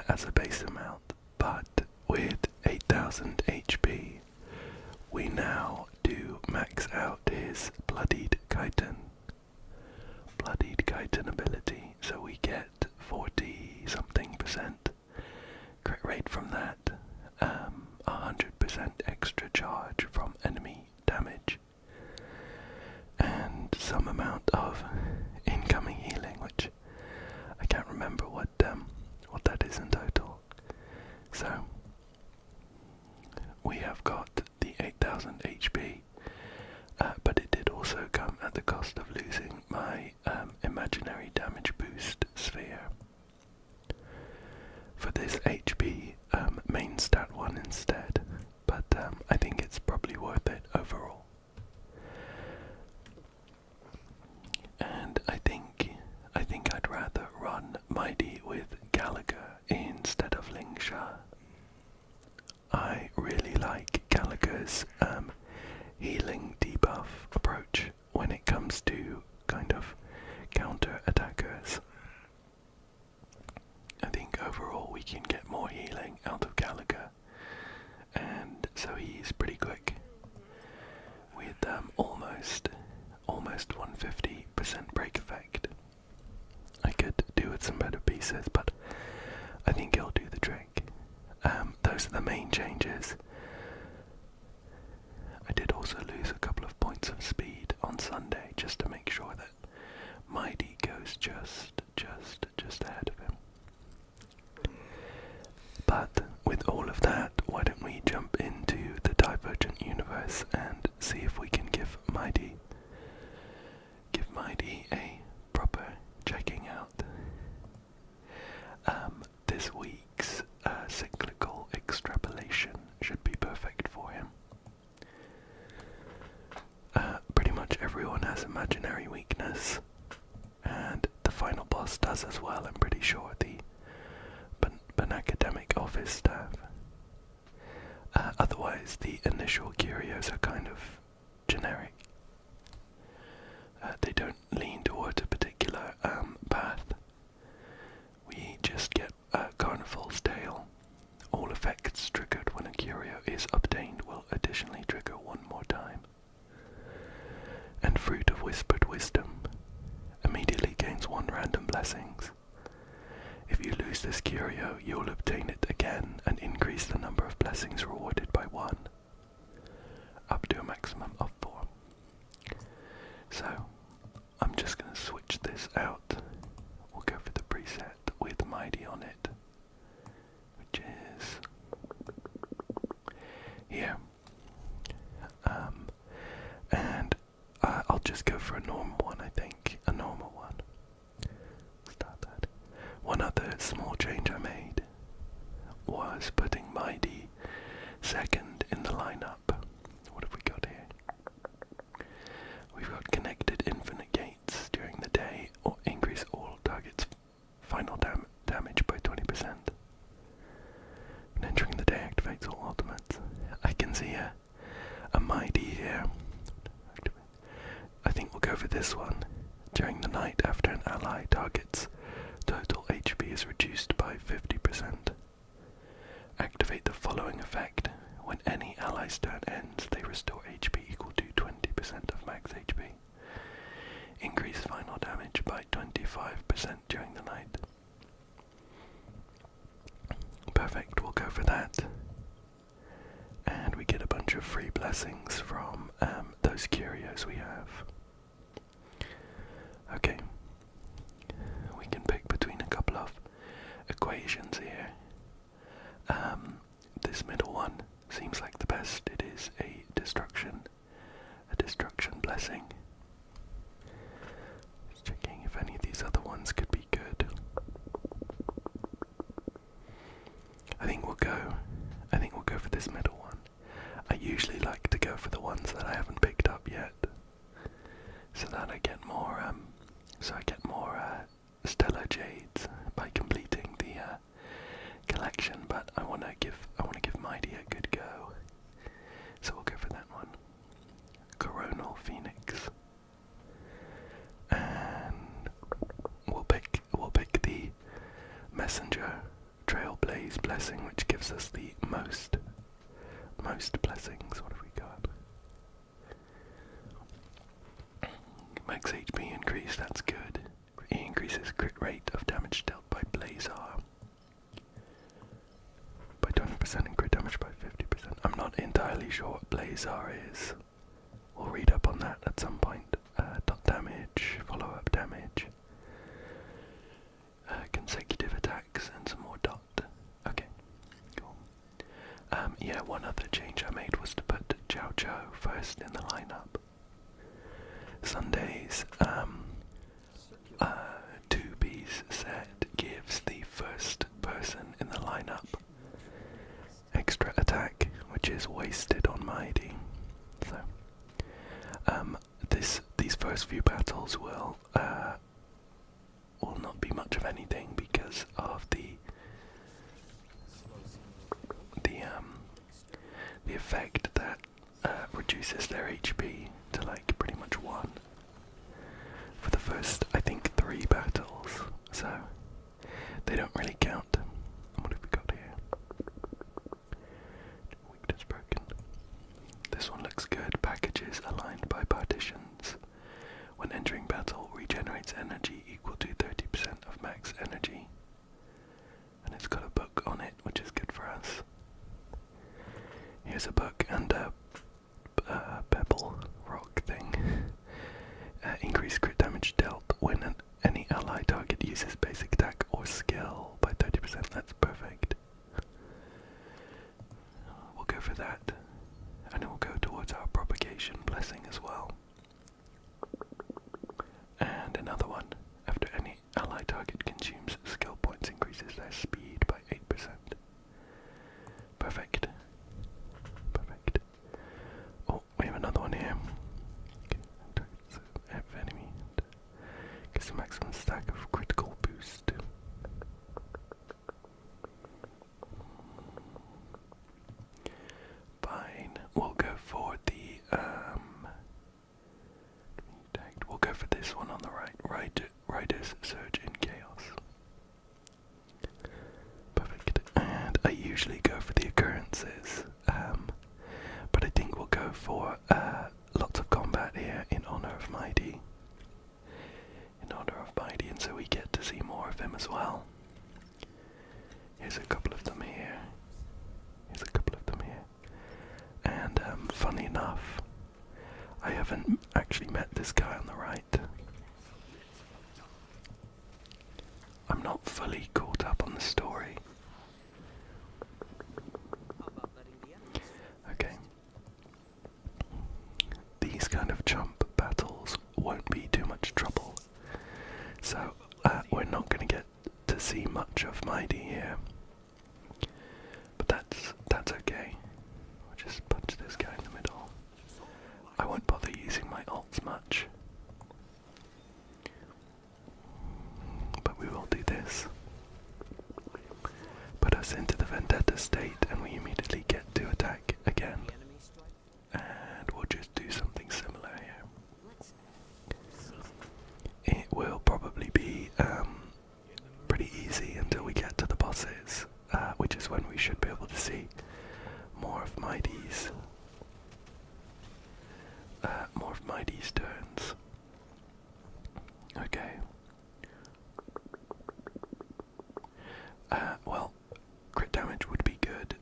as a base amount, but with 8,000 HP we now do max out his Bloodied Chitin ability, so we get 40 something% crit rate from that, 100% extra charge from enemy damage, and some amount of incoming healing, which I can't remember what that is in total. So we have got the 8,000 HP, but it did also come at the cost of losing my imaginary damage boost sphere. For this HP, main stat 1 instead, but I think it's probably worth it overall. And I think I'd rather run Mydei with Gallagher instead of Lingsha. I really like Gallagher's healing debuff approach when it comes to kind of counter attackers. I think overall we can get more healing out of Gallagher, and so almost 150% break effect. I could do with some better pieces, but I think it'll do the trick. Those are the main changes. I did also lose a couple of points of speed on Sunday just to make sure that Mydei goes just ahead of him. But with all of that, why don't we jump into the Divergent Universe and see if we can give Mydei a proper checking out. This week's cyclical extrapolation should be perfect for him. Pretty much everyone has imaginary weakness, and the final boss does as well, I'm pretty sure, the academic office staff. Otherwise, the initial curios are kind of generic. They don't lean toward a particular path. We just get Carnival's Tale. All effects triggered when a curio is obtained will additionally trigger one more time. And Fruit of Whispered Wisdom immediately gains 1 random blessings. If you lose this curio, you will obtain it again and increase the number of blessings rewarded by 1, up to a maximum of 4. So, I'm just going to switch this out. We'll go for the preset with Mydei on it, which is here. And I'll just go for a normal one, I think. A normal one. Start that. One other small change I made was putting Mydei second in the lineup. What have we got here? We've got connected infinite gates during the day, or increase all targets' final damage by 20%. And entering the day activates all ultimates. I can see a Mydei here. I think we'll go for this one. During the night, after an ally target's total HP is reduced by 50%. Activate the following effect. When any ally's turn ends, they restore HP equal to 20% of max HP. Increase final damage by 25% during the night. Perfect, we'll go for that. And we get a bunch of free blessings from those curios we have. Okay. We can pick between a couple of equations here. This middle one seems like the best. It is a destruction blessing. Just checking if any of these other ones could be good. I think we'll go for this middle one. I usually like to go for the ones that I haven't picked up yet, so that I get more stellar jades by completing the collection. But I want to give Mydei a good go, so we'll go for that one. Coronal Phoenix, and we'll pick the Messenger Trailblaze blessing, which gives us the most blessings. What have we got? Max HP increase, that's good. He increases crit rate of damage dealt by Blazar by 20% and crit damage by 50%. I'm not entirely sure what Blazar is. We'll read up on that at some point. Dot damage, follow-up damage, consecutive attacks, and some more dot. Okay, cool. Yeah, one other change I made was to put Chow Chow first in the lineup. Sunday's 2-piece set gives the first person in the lineup extra attack, which is wasted on Mydei. So, these first few battles will not be much of anything because of the effect that reduces their HP to like pretty much 1 for the first, I think, 3 battles. So they don't really count. What have we got here? Weakness broken. This one looks good. Packages aligned by partition. conditions. When entering battle, regenerates energy equal to 30% of max energy. And it's got a book on it, which is good for us. Here's a book and a pebble rock thing. Increase crit damage dealt when any ally target uses basic attack or skill by 30%. That's perfect. We'll go for that. And it will go towards our propagation blessing as well. And another one. After any ally target consumes skill points, increases their speed by 8%. Perfect. Perfect. Oh, we have another one here. Enemy gets the maximum stack of critical boost. Fine. We'll go for the we'll go for this one on the right. Riders surge in chaos. Perfect. And I usually go for the occurrences, but I think we'll go for lots of combat here in honor of Mydei. And so we get to see more of him as well. Here's a couple of them here. And funny enough, I haven't actually met this guy on the right. I'm not fully caught up on the story. Okay. These kind of chump battles won't be too much trouble. So, we're not going to get to see much of Mydei here. But that's okay. We'll just punch this guy in the middle. I won't bother using my ults much. But we will do this. Put us into the Vendetta state and we immediately get to attack again. And we'll just do something similar here. It will probably be pretty easy until we get to the bosses, which is when we should be able to see more of Mydei's turns. Okay. Well, crit damage would be good.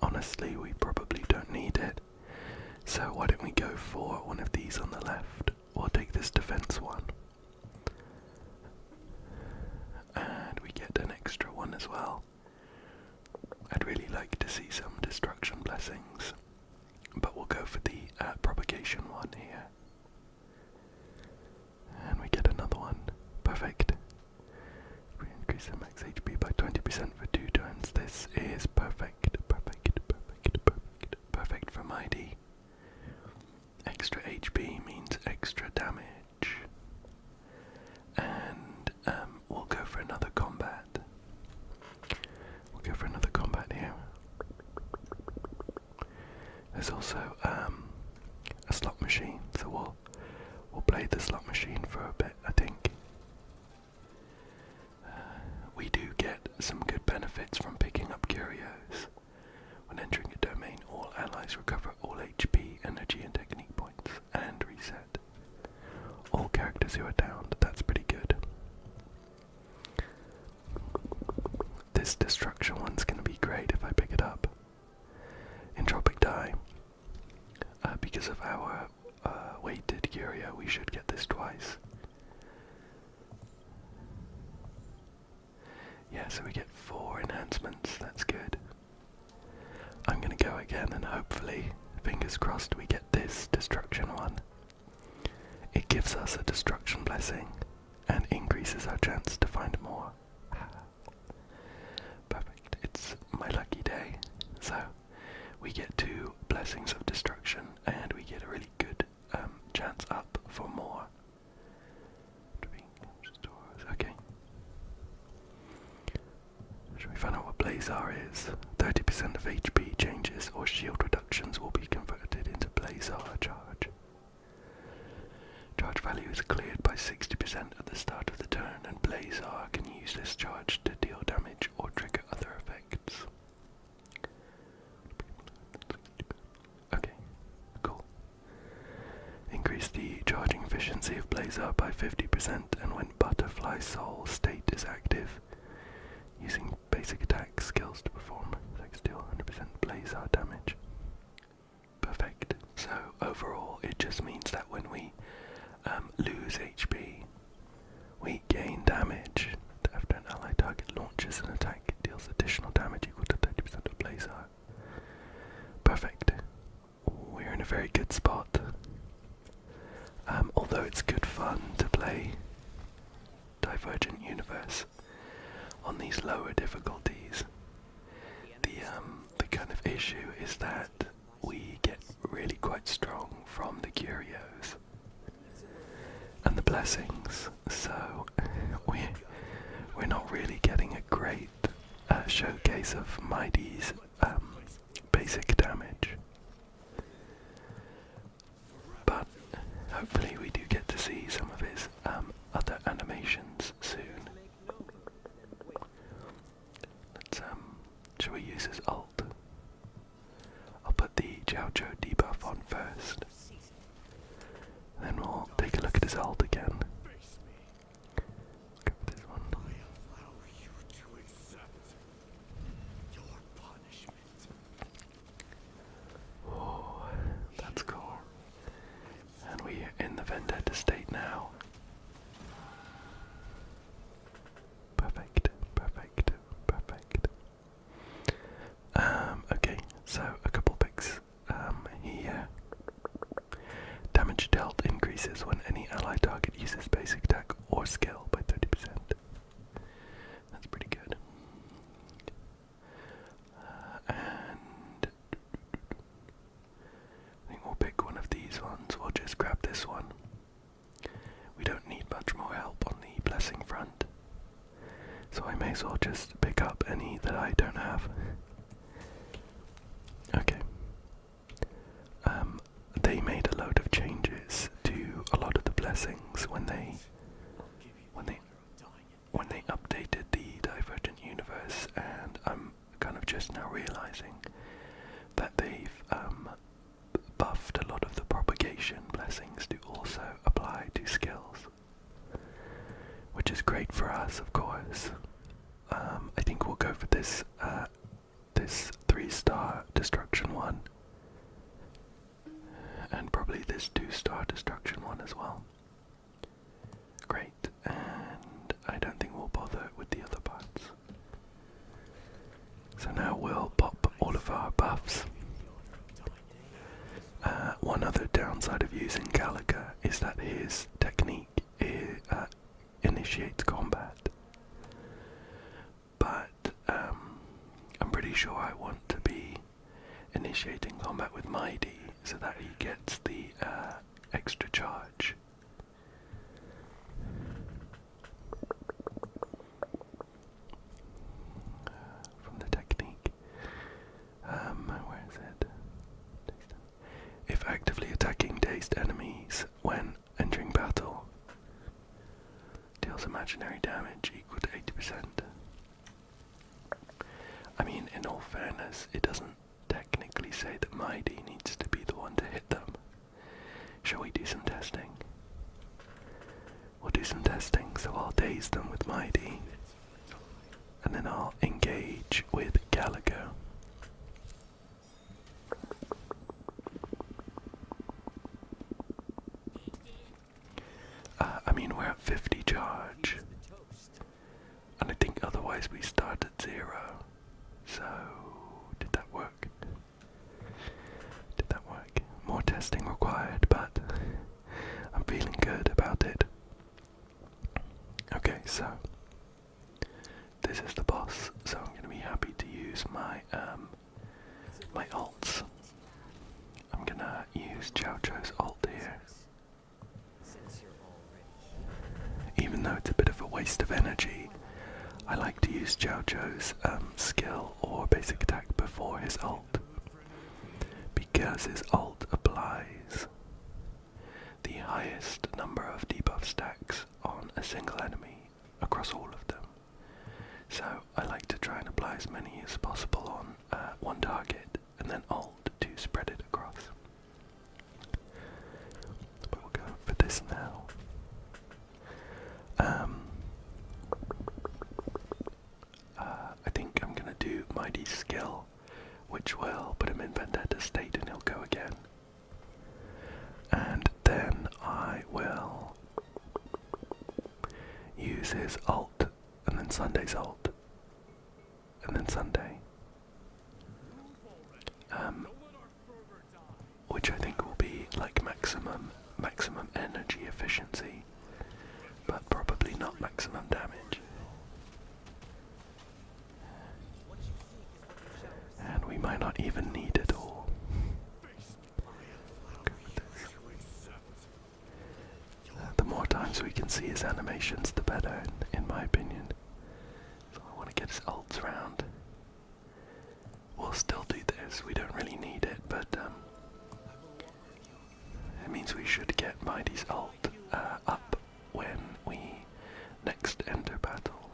Honestly, we probably don't need it. So why don't we go for one of these on the left? We'll take this defense one. And we get an extra one as well. I'd really like to see some destruction blessings, but we'll go for the propagation one here. And we get another one. Perfect. We increase the max HP by 20% for 2 turns. This is perfect. Perfect for Mydei. Extra HP means extra damage. And we'll go for another combat. Here. There's also a slot machine, so we'll play the slot machine for a bit, I think. We do get some good benefits from picking up curios. When entering a domain, all allies recover all HP, energy and technique points, and reset. All characters who are downed, that's pretty good. This destruction one's going to be great if I pick it up. Entropic Die. Because of our weighted curio, we should get this twice. Yeah, so we get 4 enhancements, that's good. I'm going to go again and hopefully, fingers crossed, we get this destruction one. It gives us a destruction blessing and increases our chance to find more. Perfect, it's my lucky day. So, we get 2 blessings of destruction and we get a really good chance up for more. Okay. Should we find out what Blazar is? 30% of HP changes or shield reductions will be converted into Blazar charge. Charge value is cleared by 60% at the start of the turn, and Blazar can use this charge to deal damage or trigger other effects. Okay, cool. efficiency of Blazer by 50%, and when Butterfly Soul state is active, using basic attack skills to perform attacks deal 100% Blazer damage. Perfect. So overall, it just means that when we lose HP, we gain damage. After an ally target launches an attack, it deals additional damage equal to 30% of Blazer. Perfect. We're in a very good spot. Although it's good fun to play Divergent Universe on these lower difficulties, the kind of issue is that we get really quite strong from the curios and the blessings, so we're not really getting a great showcase of Mydei's basic damage. But hopefully we do get to see some of his other animations soon. Let's shall we use his ult? I'll put the Jiao Zhou debuff on first. Then we'll take a look at his ult again. Go for this one. I allow you to accept your punishment. Oh, that's cool. And we're in the Vendetta state now. Perfect, perfect, perfect. Okay, so a couple picks here. Damage dealt increases when any ally target uses basic attack or skill by 30%. That's pretty good. And I think we'll pick one of these ones. We'll just grab this one. We don't need much more help on the blessing front, so I may as well just pick up any that I don't have. Okay. They made a load of changes to a lot of the blessings when they updated the Divergent Universe, and I'm kind of just now realizing that they've buffed a lot of the propagation blessings to also apply to skills, which is great for us, of course. I think we'll go for this 3-star destruction one, and probably this 2-star destruction one as well. Great, and I don't think we'll bother with the other parts. So now we'll pop all of our buffs. One other downside of using Gallagher is that his technique initiates combat. But I'm pretty sure I want to be initiating combat with Mydei so that he gets the extra charge. From the technique. Where is it? If actively attacking dazed enemies when entering battle, deals imaginary damage equal to 80%. I mean, in all fairness, it doesn't technically say that Mydei needs to be the one to hit them. Shall we do some testing? We'll do some testing, so I'll daze them with Mydei, and then I'll engage with Gallagher. I mean, we're at 50 charge, and I think otherwise we start at 0. So, did that work? Did that work? More testing required, but I'm feeling good about it. Okay, so this is the boss, so I'm going to be happy to use my my ults. I'm going to use Jiao Zhou's ult here. Even though it's a bit of a waste of energy, I like to use Jiao Zhou's skill or basic attack before his ult, because his ult applies the highest number of debuff stacks on a single enemy across all of them. So I like to try and apply as many as possible on one target, and then ult to spread it across. But we'll go for this now. which will put him in vendetta state and he'll go again. And then I will use his ult, and then Sunday's ult, and then Sunday. Which I think will be like maximum energy efficiency, but probably not maximum damage. And we might not even need it all. The more times we can see his animations, the better, in my opinion. So I want to get his ults round. We'll still do this, we don't really need it, but it means we should get Mydei's ult up when we next enter battle.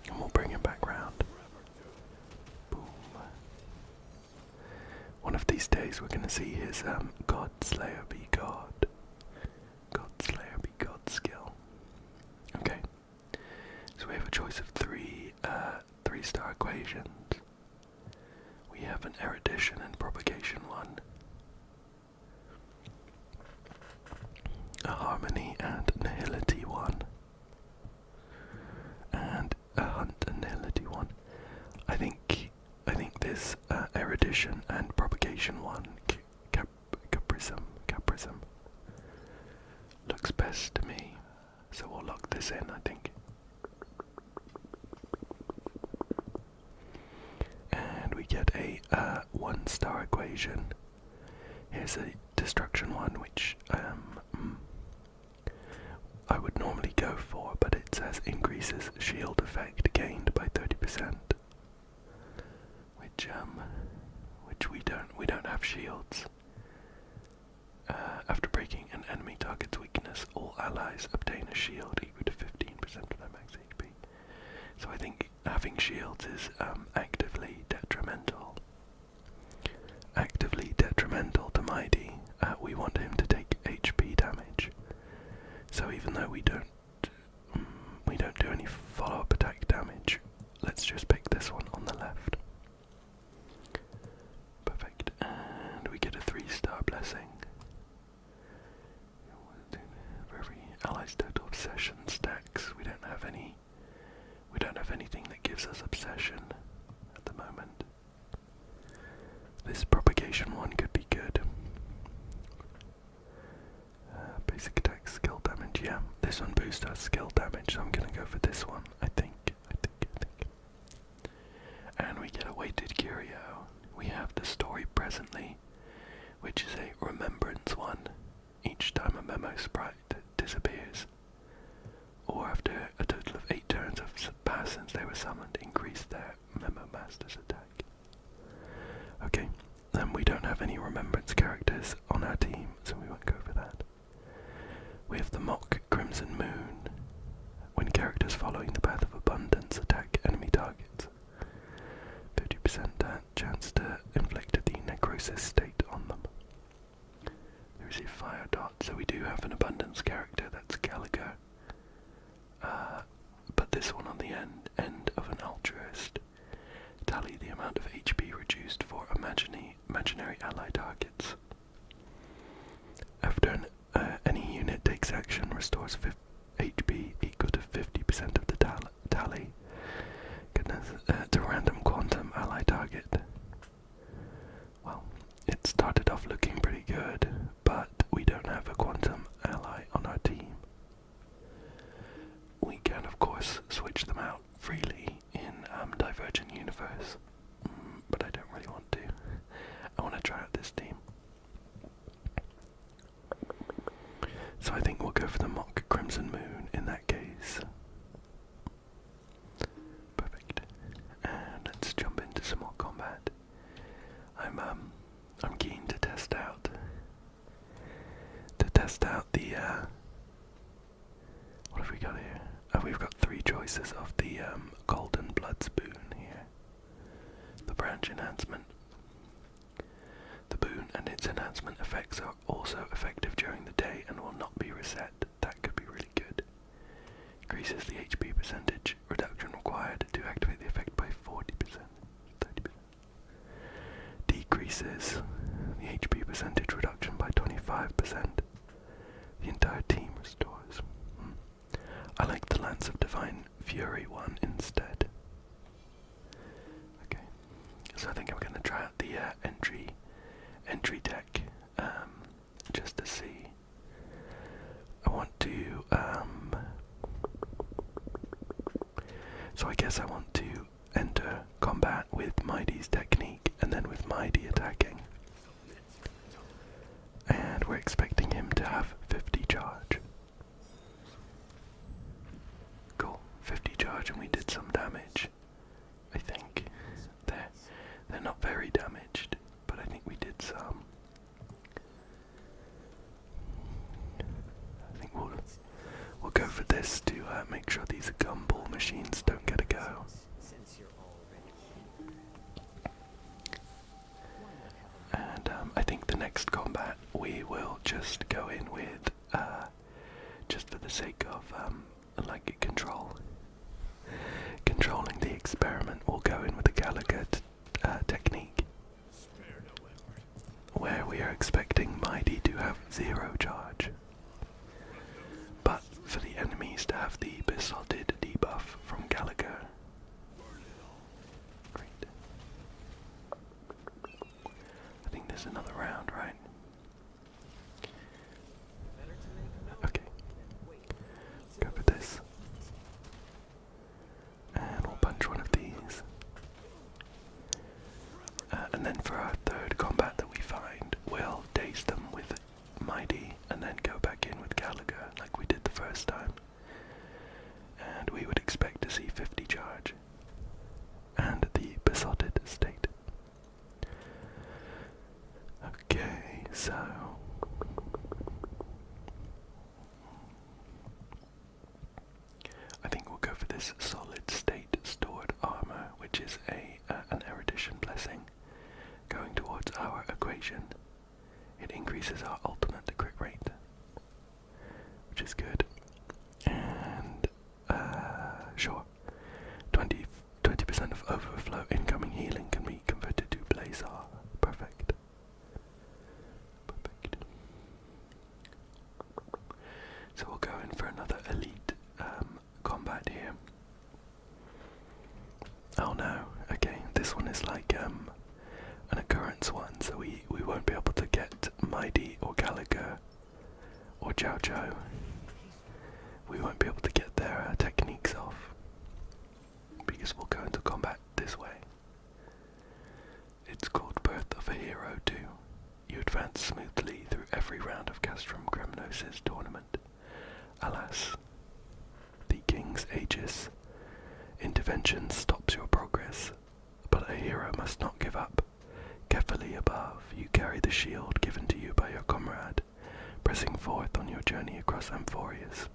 And we'll bring him back round. Boom. One of these days we're going to see his God Slayer be God. God Slayer be God skill. Okay. So we have a choice of three star equations. We have an erudition and propagation one, a harmony and nihility one, and a hunt and nihility one. I think this erudition and propagation one, caprism, looks best to me. So we'll lock this in, I think. And we get a 1-star equation. Here's a destruction one, which I would normally go for, but it says increases shield effect gained by 30%, which we don't have shields. After breaking an enemy target's weakness, all allies obtain a shield equal to 15% of their max HP. So I think having shields is actively detrimental. Actively detrimental to Mydei. We want him to take HP damage. So even though we don't do any follow-up attack damage, let's just pick this one on the left. Perfect. And we get a 3-star blessing. For every ally's total obsession stacks. We don't have anything that gives us obsession at the moment. This propagation one could be good. Basic attack skill damage, yeah. This one boosts our skill damage, so I'm gonna go for this one, I think. And we get a weighted curio. We have the story presently, which is a remembrance one. Each time a memo sprite disappears, or after a total of 8 turns have passed since they were summoned, increase their memo master's attack. Okay, then we don't have any remembrance characters on our team, so we won't go for that. We have the Mock Crimson Moon. When characters following the path of abundance attack enemy targets, 50% chance to inflict the necrosis state on them. There is a fire dot, so we do have an abundance character, that's Gallagher. But this one on the end of an altruist. Tally the amount of HP reduced for imaginary ally targets. After any unit takes action, restores HP equal to 50% of the tally. Goodness, to random quantum ally target. Well, it started off looking pretty good, but we don't have a quantum ally on our team. We can, of course, switch them out freely in Divergent Universe, but I don't really want to. I want to try out this team. So I think we'll go for the Mock Crimson Moon in that case. Perfect. And let's jump into some more combat. I'm keen to test out the what have we got here? We've got 3 choices of the Golden Blood Spoon here. The branch enhancement. The boon and its enhancement effects are also effective during the day and will not be reset. That could be really good. Increases the HP percentage reduction required to activate the effect by 40%. 30%. increases the HP percentage reduction by 25%. The entire team restores. I like the Lance of Divine Fury one instead. Okay, so I think I'm going to try out the entry deck just to see. I want to so I guess I want to enter combat with Mydei's technique and then with Mydei attacking. And we're expecting him to have 50 charge. Cool, 50 charge, and we did some damage. I think they're not very damaged, but I think we did some. I think we'll go for this to make sure these gumball machines don't get a go. And I think the next combat we will just go in with, just for the sake of like controlling the experiment, we'll go in with the Gallagher technique, where we are expecting Mydei to have 0 charge, but for the enemies to have the besotted debuff from Gallagher. Great. I think there's another round, right? Okay. Go for this. And we'll punch one of these. And then for our third combat that we find, we'll daze them with Mydei and then go back in with Gallagher like we did the first time. And we would expect to see 50 charge. And the besotted state. Okay, so I think we'll go for this solid state stored armor, which is an erudition blessing going towards our equation. It increases our ultimate crit rate, which is good. And sure, 20% of overflow incoming healing can be converted to Blazar. Perfect. Perfect. So we'll go in for another elite combat here. Oh no, okay, this one is like an occurrence one, so we won't be able to get Mydei or Gallagher or Chow Chow. We won't be able to get their techniques off, because we'll go into combat this way. It's called Birth of a Hero 2. You advance smoothly through every round of Castrum Kremnos' tournament. Alas, the King's Aegis intervention stops your progress, but a hero must not give up. Carefully above, you carry the shield given to you by your comrade, pressing forth on your journey across Amphorius.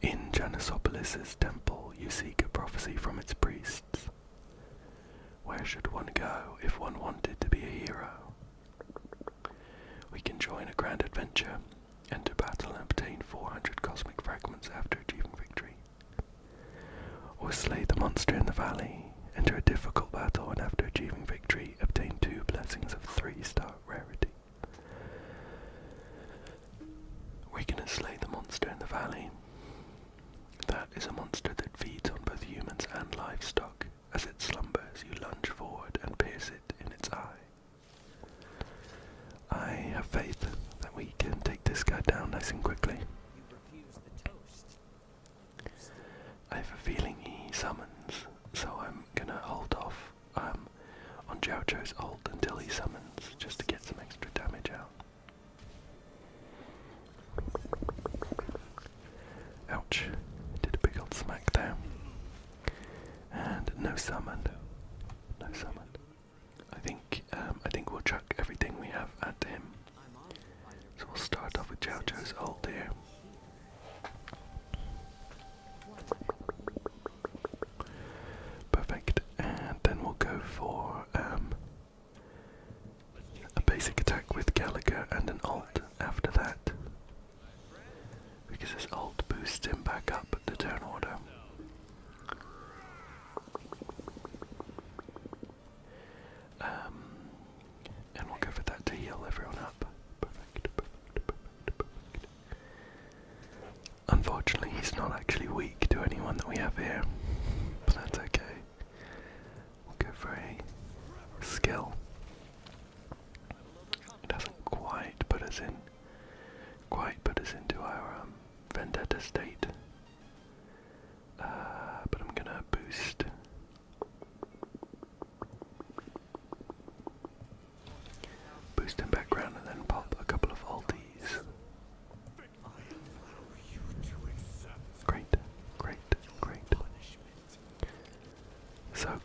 In Janisopolis' temple, you seek a prophecy from its priests. Where should one go if one wanted to be a hero? We can join a grand adventure, enter battle and obtain 400 cosmic fragments after achieving victory. Or slay the monster in the valley, enter a difficult battle and after achieving victory, obtain 2 blessings of 3-star rarity. We're gonna slay the monster in the valley. That is a monster that feeds on both humans and livestock. As it slumbers, you lunge forward and pierce it in its eye. I have faith that we can take this guy down nice and quickly. I have a feeling he summons, so I'm gonna hold off on Chow Chow's ult until he summons, just to get some extra damage out. Ouch. Did a big old smack there. And no summoned. No summoned. I think we'll chuck everything we have at him. So we'll start off with Chow Chow's ult here. Perfect. And then we'll go for a basic attack with Gallagher and an ult after that, because his ult boosts him back up the turn order. skill. It doesn't quite put us into our vendetta state. But I'm gonna boost in background and then pop a couple of ulties. Great, great, great. So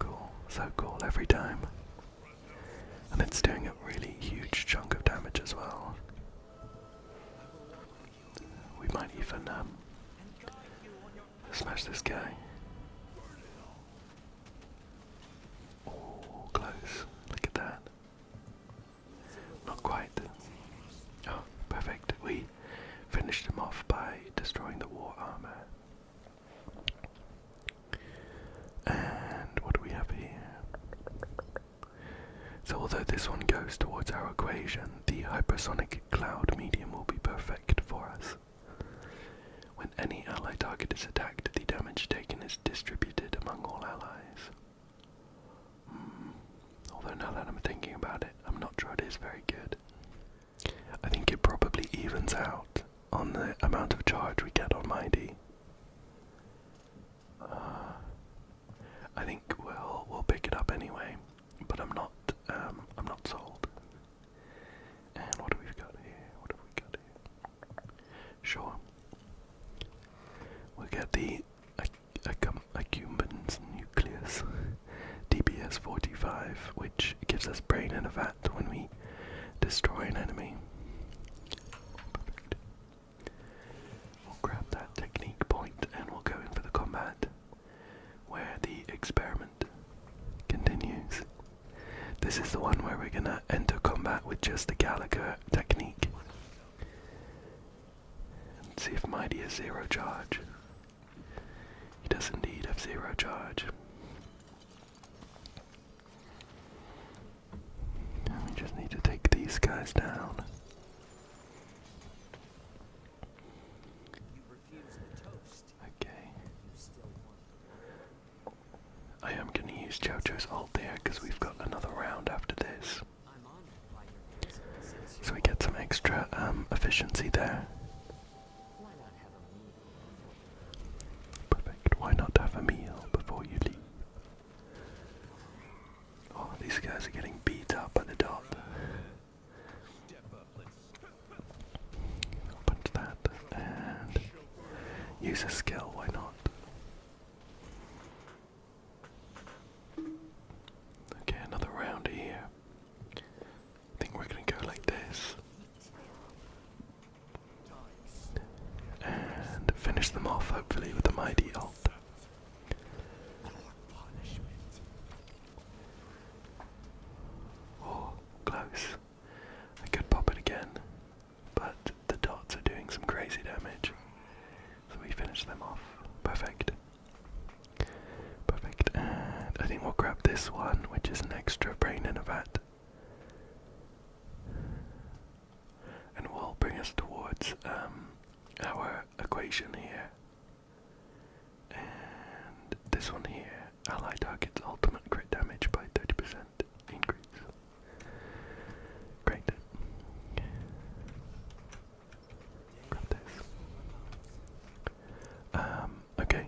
cool every time. And it's doing a really huge chunk of damage as well. We might even smash this guy. Oh, close. Look at that. Not quite. Oh, perfect. We finished him off by destroying the war armor. And what do we have here? So although this one goes towards our equation, the hypersonic cloud medium will be perfect for us. When any ally target is attacked, the damage taken is distributed among all allies. Although now that I'm thinking about it, I'm not sure it is very good. I think it probably evens out on the amount of charge we get on Mydei. I think we'll pick it up anyway, but I'm not sold. And what do we got here? What have we got here? Sure. We'll get the Accumbens Nucleus DPS 45, which gives us brain in a vat when we destroy an enemy. Perfect. We'll grab that technique point and we'll go in for the combat, where the experiment continues. This is the one where we're gonna enter combat with just the Gallagher technique. And see if Mydei has 0 charge. He does indeed have 0 charge. And we just need to take these guys down. Okay. I am going to use Jojo's ult there because we've got another round after this. So we get some extra efficiency there. Perfect. Why not have a meal before you leave? Oh, these guys are getting beat up at the top. Punch that and use a skill, why not? Okay, another round here. I think we're gonna go like this. And finish them off, hopefully, with the Mydei ult. Oh, close. I could pop it again, but the dots are doing some crazy damage. So we finish them off. Perfect. Perfect, and I think we'll grab this one, which is an extra brain in a vat. And will bring us towards our equation here. And this one here, ally target's ultimate crit damage by 30% increase. Great. Grab this. Okay.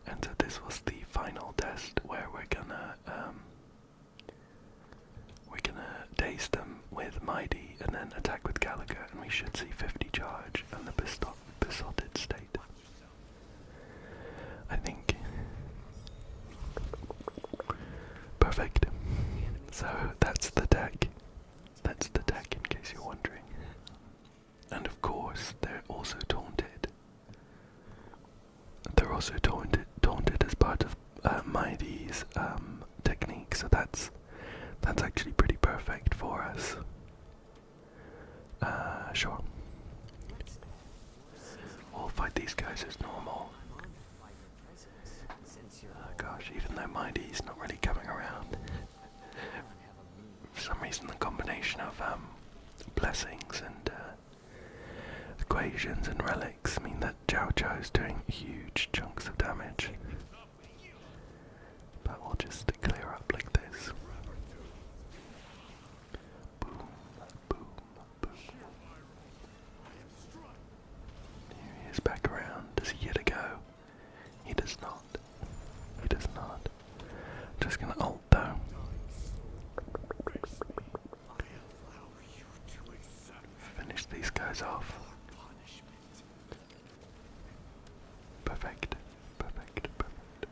And so this was the final test where we're gonna daze them with Mydei and then attack with Gallagher, and we should see 50 charge and the besotted state. I think. Perfect. So that's the deck. That's the deck, in case you're wondering. And of course, they're also taunted. They're also taunted as part of Mydei's technique, so that's actually pretty perfect for us. Sure. We'll fight these guys as normal. Gosh, even though Mydei's not really coming around. For some reason the combination of blessings and equations and relics mean that Jiao Jiao is doing huge chunks of damage. But we'll just clear up like this. goes off. Perfect. Perfect. Perfect.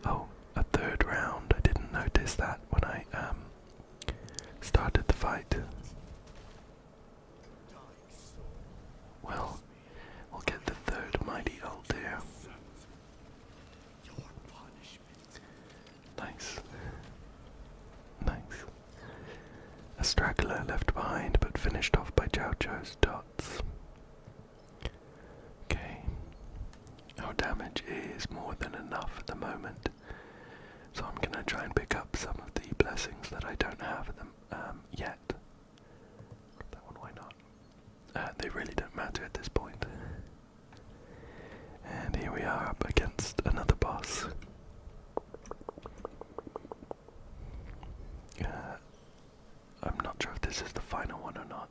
Oh, a third round. I didn't notice that when I started the fight. Well, we'll get the third Mydei ult here. Nice. Nice. A straggler left behind but finished off by Chow Chow's dots. Okay. Our damage is more than enough at the moment. So I'm gonna try and pick up some of the blessings that I don't have at them yet. That one, why not? They really don't matter at this point. And here we are up against another boss. I'm not sure if this is the final one or not.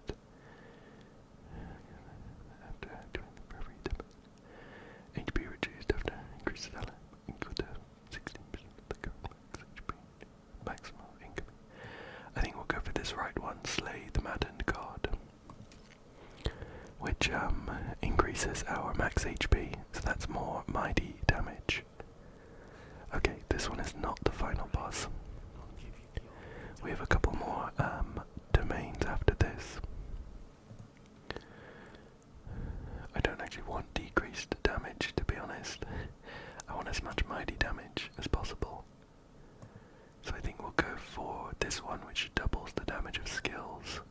After doing the HP reduced after increased equal to 16% of the current max HP. Maximum income. I think we'll go for this right one, Slay the Maddened God. Which increases our max HP, so that's more Mydei damage. Okay, this one is not the final boss. We have a couple more domains after this. I don't actually want decreased damage, to be honest. I want as much Mydei damage as possible. So I think we'll go for this one, which doubles the damage of skills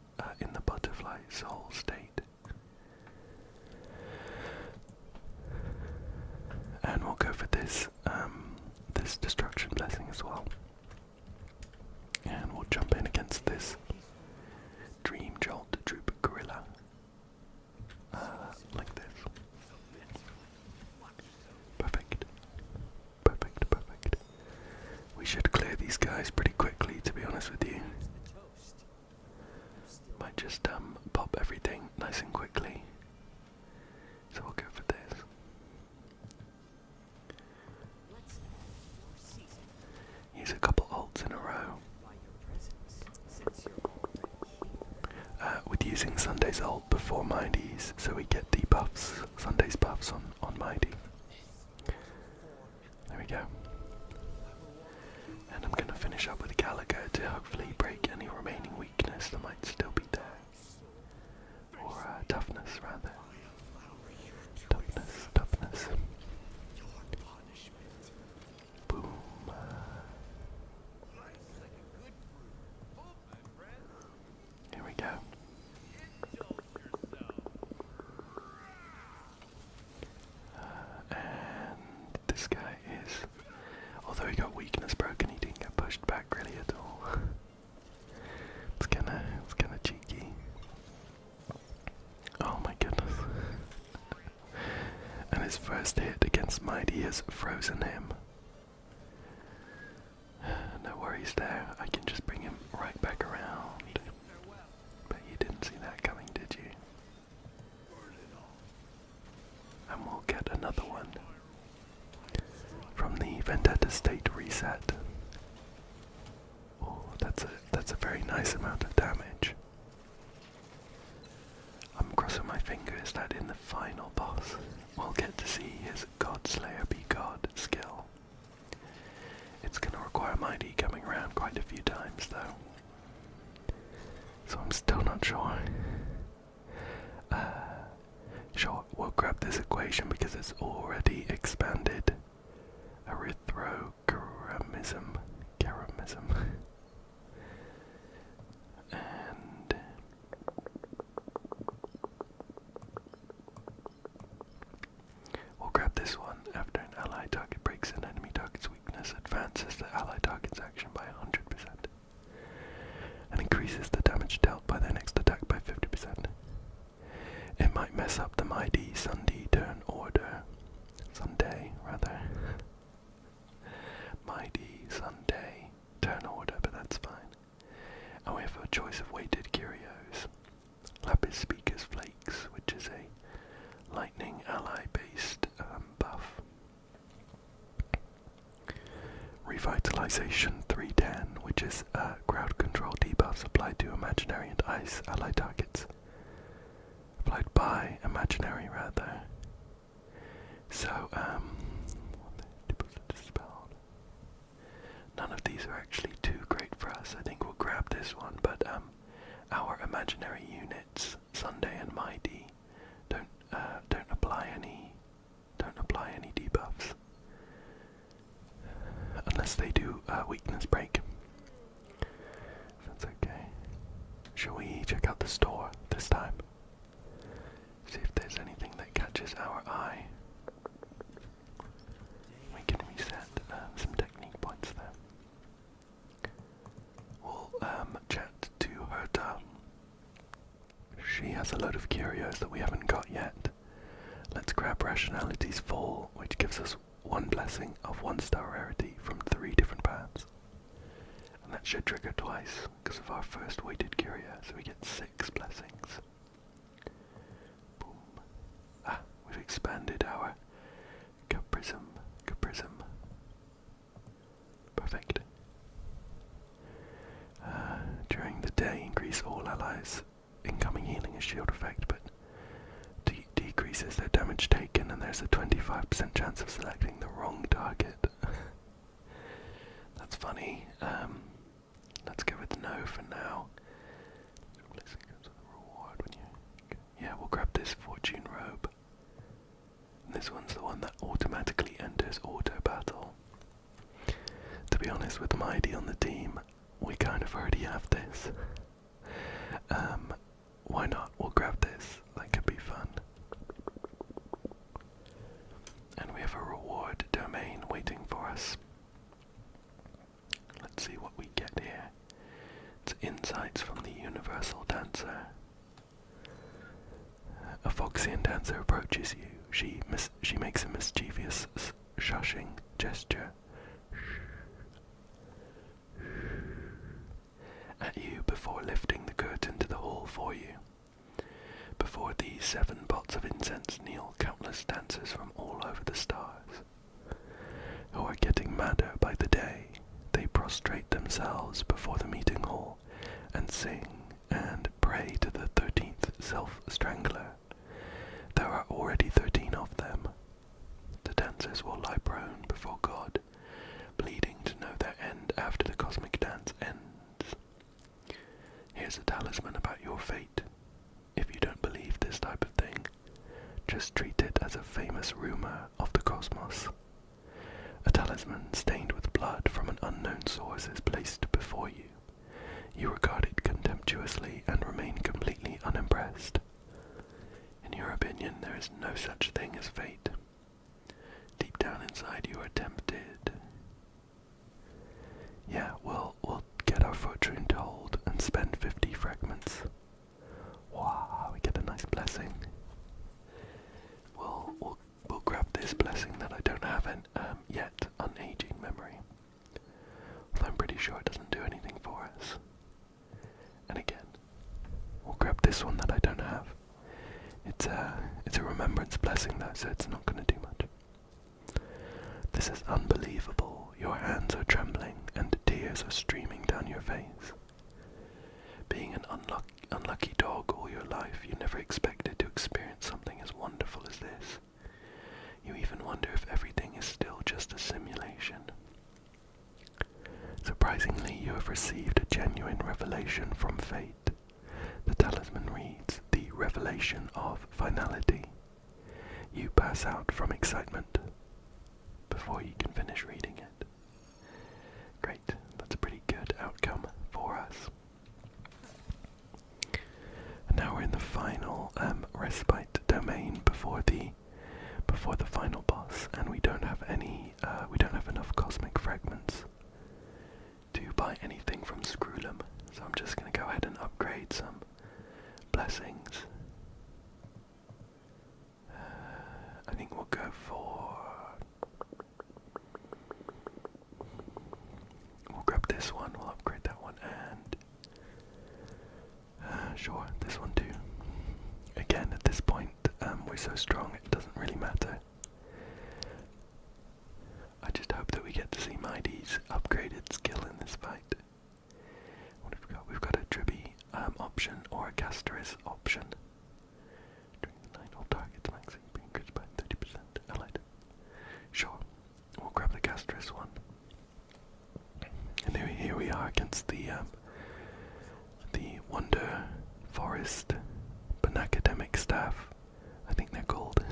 in the butterfly soul state. And we'll go for this this destruction blessing as well. And we'll jump in against this Dream Jolt Troop Gorilla. Like this. Perfect. Perfect, perfect. We should clear these guys pretty quickly, to be honest with you. Might just pop everything nice and quickly. So we'll go for this. Use a couple ults in a row. With using Sunday's ult before Mydei's, so we get the buffs, Sunday's buffs on Mydei. There we go. And I'm going to finish up with Gallagher to hopefully break any remaining weakness that might still be there. Or toughness, rather. Toughness, toughness. Boom. Here we go. And this guy is, although he got weakness broken, he didn't get pushed back really at all. It's kinda cheeky. Oh my goodness. And his first hit against Mydei has frozen him. No worries there, I can just bring him right back around. But you didn't see that coming, did you? And we'll get another one from the Vendetta State reset. Oh, that's a very nice amount of damage. I'm crossing my fingers that in the final boss we'll get to see his God Slayer be God skill. It's going to require Mydei coming around quite a few times though. So I'm still not sure. Sure, we'll grab this equation because it's already expanded. Erythrochramism. And we'll grab this one. After an ally target breaks an enemy target's weakness, advances the ally target's action by 100%. And increases the damage dealt by their next attack by 50%. It might mess up the Mydei Sunday turn order. Sunday, rather. Mydei Sunday turn order, but that's fine. And we have a choice of weighted curios. Lapis Speaker's Flakes, which is a lightning ally based buff. Revitalization 310, which is crowd control debuffs applied to imaginary and ice ally targets. Applied by imaginary, rather. So, dispelled. None of these are actually too great for us. I think we'll grab this one, but our imaginary units, Sunday and Mydei, don't apply any debuffs unless they do weakness break. That's okay. Shall we check out the store this time? See if there's anything that catches our eye. We can reset some technique points there. We'll chat to Herta. She has a load of curios that we haven't got yet. Let's grab Rationality's Fall, which gives us one blessing of 1-star rarity from 3 different paths. And that should trigger twice because of our first weighted curio, so we get 6 blessings. Boom. Ah, we've expanded our Caprism. Perfect. During the day, increase all allies' incoming healing as shield effect, but decreases their damage taken, and there's a 25% chance of selecting the wrong target. That's funny. Let's go with no for now. Yeah, we'll grab this Fortune Robe. And this one's the one that automatically enters auto battle. To be honest, with Mydei on the team, we kind of already have this. Why not? We'll grab this. That could be fun. And we have a reward domain waiting for us. Let's see what we get here. It's insights from the Universal Dancer. A Foxian dancer approaches you. She makes a mischievous shushing gesture at you before lifting the curtain to the hall for you. Before these 7 pots of incense kneel countless dancers from all over the stars, who are getting madder by the day. They prostrate themselves before the meeting hall and sing and pray to the 13th self-strangler. There are already 13 of them. The dancers will lie prone before God, bleeding to know their end after the cosmic dance ends. Here's a talisman about your fate. If you don't believe this type of thing, just treat it as a famous rumor of the cosmos. A talisman stained with blood from an unknown source is placed before you. You regard it contemptuously and remain completely unimpressed. In your opinion, there is no such thing as fate. Deep down inside you are tempted. Yeah, we'll get our fortune told and spend 50 fragments. Wow, we get a nice blessing. We'll grab this blessing that I don't have yet, Unaging Memory. Although I'm pretty sure it doesn't do anything for us. And again, we'll grab this one that I don't have. It's a remembrance blessing though, so it's not going to do much. This is unbelievable. Your hands are trembling and tears are streaming down your face. Being an unlucky dog all your life, you never expected to experience something as wonderful as this. You even wonder if everything is still just a simulation. Surprisingly, you have received a genuine revelation from fate. The talisman reads, "The revelation of finality." You pass out from excitement before you can finish reading it. Great, that's a pretty good outcome for us. And now we're in the final respite domain before the final boss, and we don't have enough cosmic fragments to buy anything from Screwlum, so I'm just going to go ahead and upgrade some blessings. I think we'll go for... We'll grab this one, we'll upgrade that one, and... sure, this one too. Again, at this point, we're so strong it doesn't really matter. I just hope that we get to see Mydei's upgraded skill in this fight. What have we got? We've got a Tribby option or a Castoris option. are against the Wonder Forest Banacademic staff, I think they're called.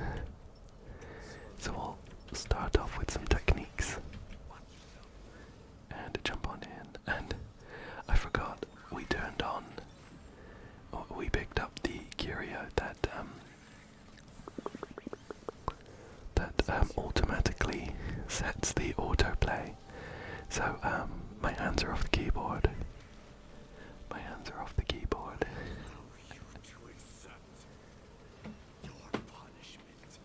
So we'll start off with some techniques and jump on in. And I forgot, we turned on, or we picked up the curio that automatically sets the autoplay. So my hands are off the keyboard. My hands are off the keyboard. Allow you to accept your punishment.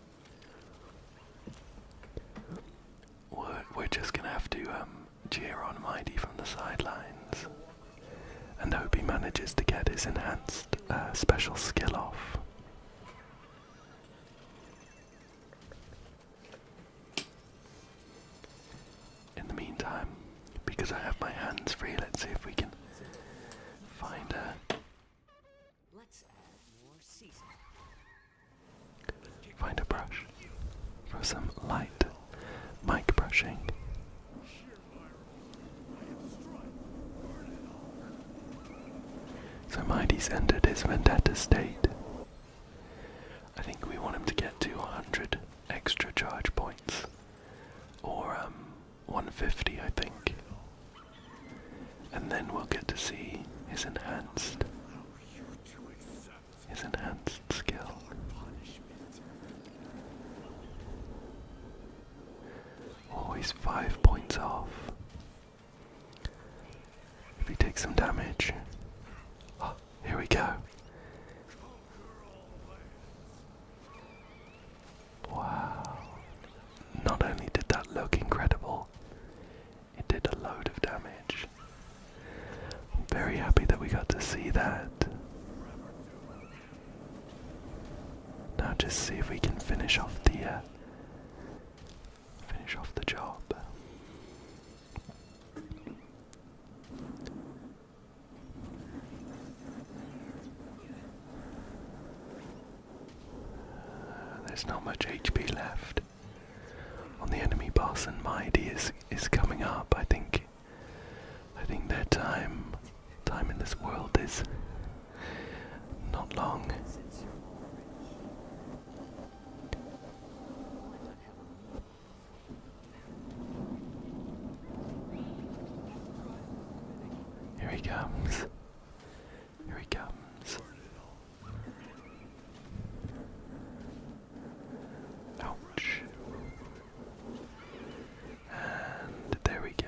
We're just gonna have to cheer on Mydei from the sidelines and hope he manages to get his enhanced special skill off. In the meantime, because I have my hands free, let's see if we can find a brush for some light mic brushing. So Mydei's entered his vendetta state. I think we want him to get to 100 extra charge points, or 150 I think, and then we'll get to see his enhanced skill. Always 5 points off. If he takes some damage. Oh, here we go. Wow. Not only did that look incredible, it did a load of damage. I'm very happy that we got to see that. Now just see if we can finish off the job. There's not much HP left on the enemy boss, and Mydei is coming up. I think their time in this world is not long. Here he comes. Here he comes. Ouch. And there we go.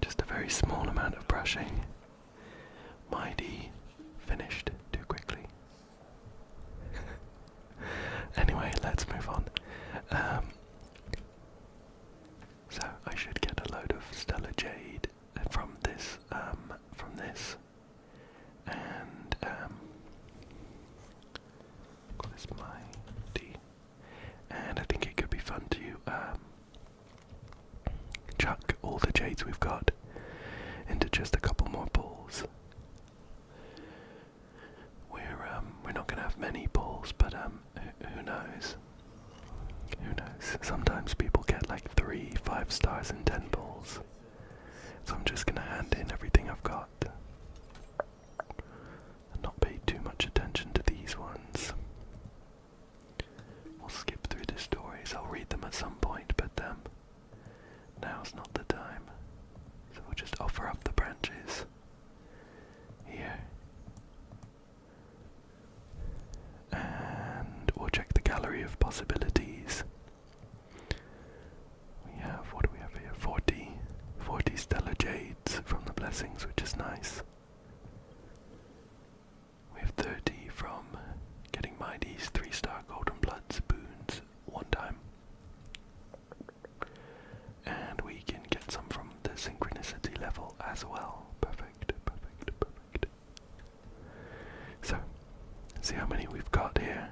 Just a very small amount of brushing. Mydei finished too quickly. Anyway, let's move on. So I should get a load of Stellar Jade from this, and what is Mydei? And I think it could be fun to chuck all the jades we've got into just a couple more pulls. We're not gonna have many pulls, but who knows? Who knows? Sometimes people get like 3, 5 stars in 10 pulls. So I'm just gonna hand in everything I've got and not pay too much attention to these ones. We'll skip through the stories. I'll read them at some point, but now's not the time. So we'll just offer up the branches here. And we'll check the gallery of possibilities. We have, what do we have here? 40 stellar jades from the blessings, which is nice. We have 30 from getting Mydei's 3-star golden bloods boons one time. And we can get some from the synchronicity level as well. Perfect, perfect, perfect. So, let's see how many we've got here.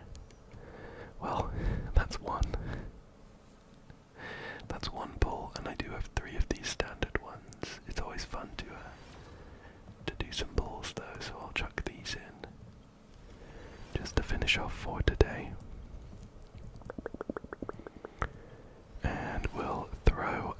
Well, that's one. That's one pull, and I do have 3 of these standard ones. It's always fun to do some pulls though, so I'll chuck these in just to finish off for today. And we'll throw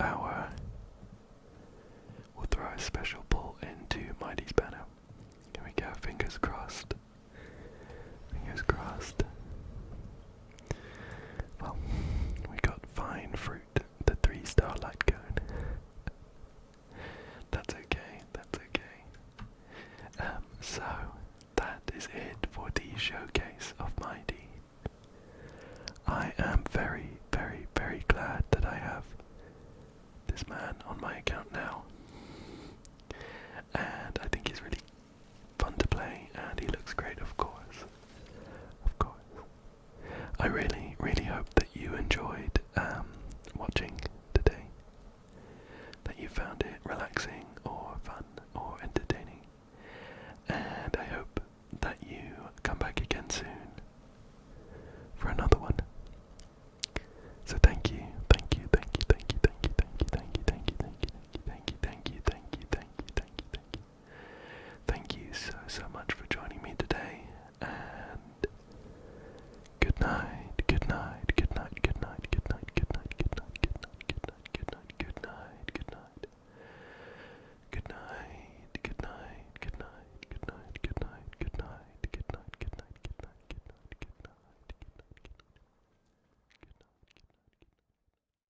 relaxing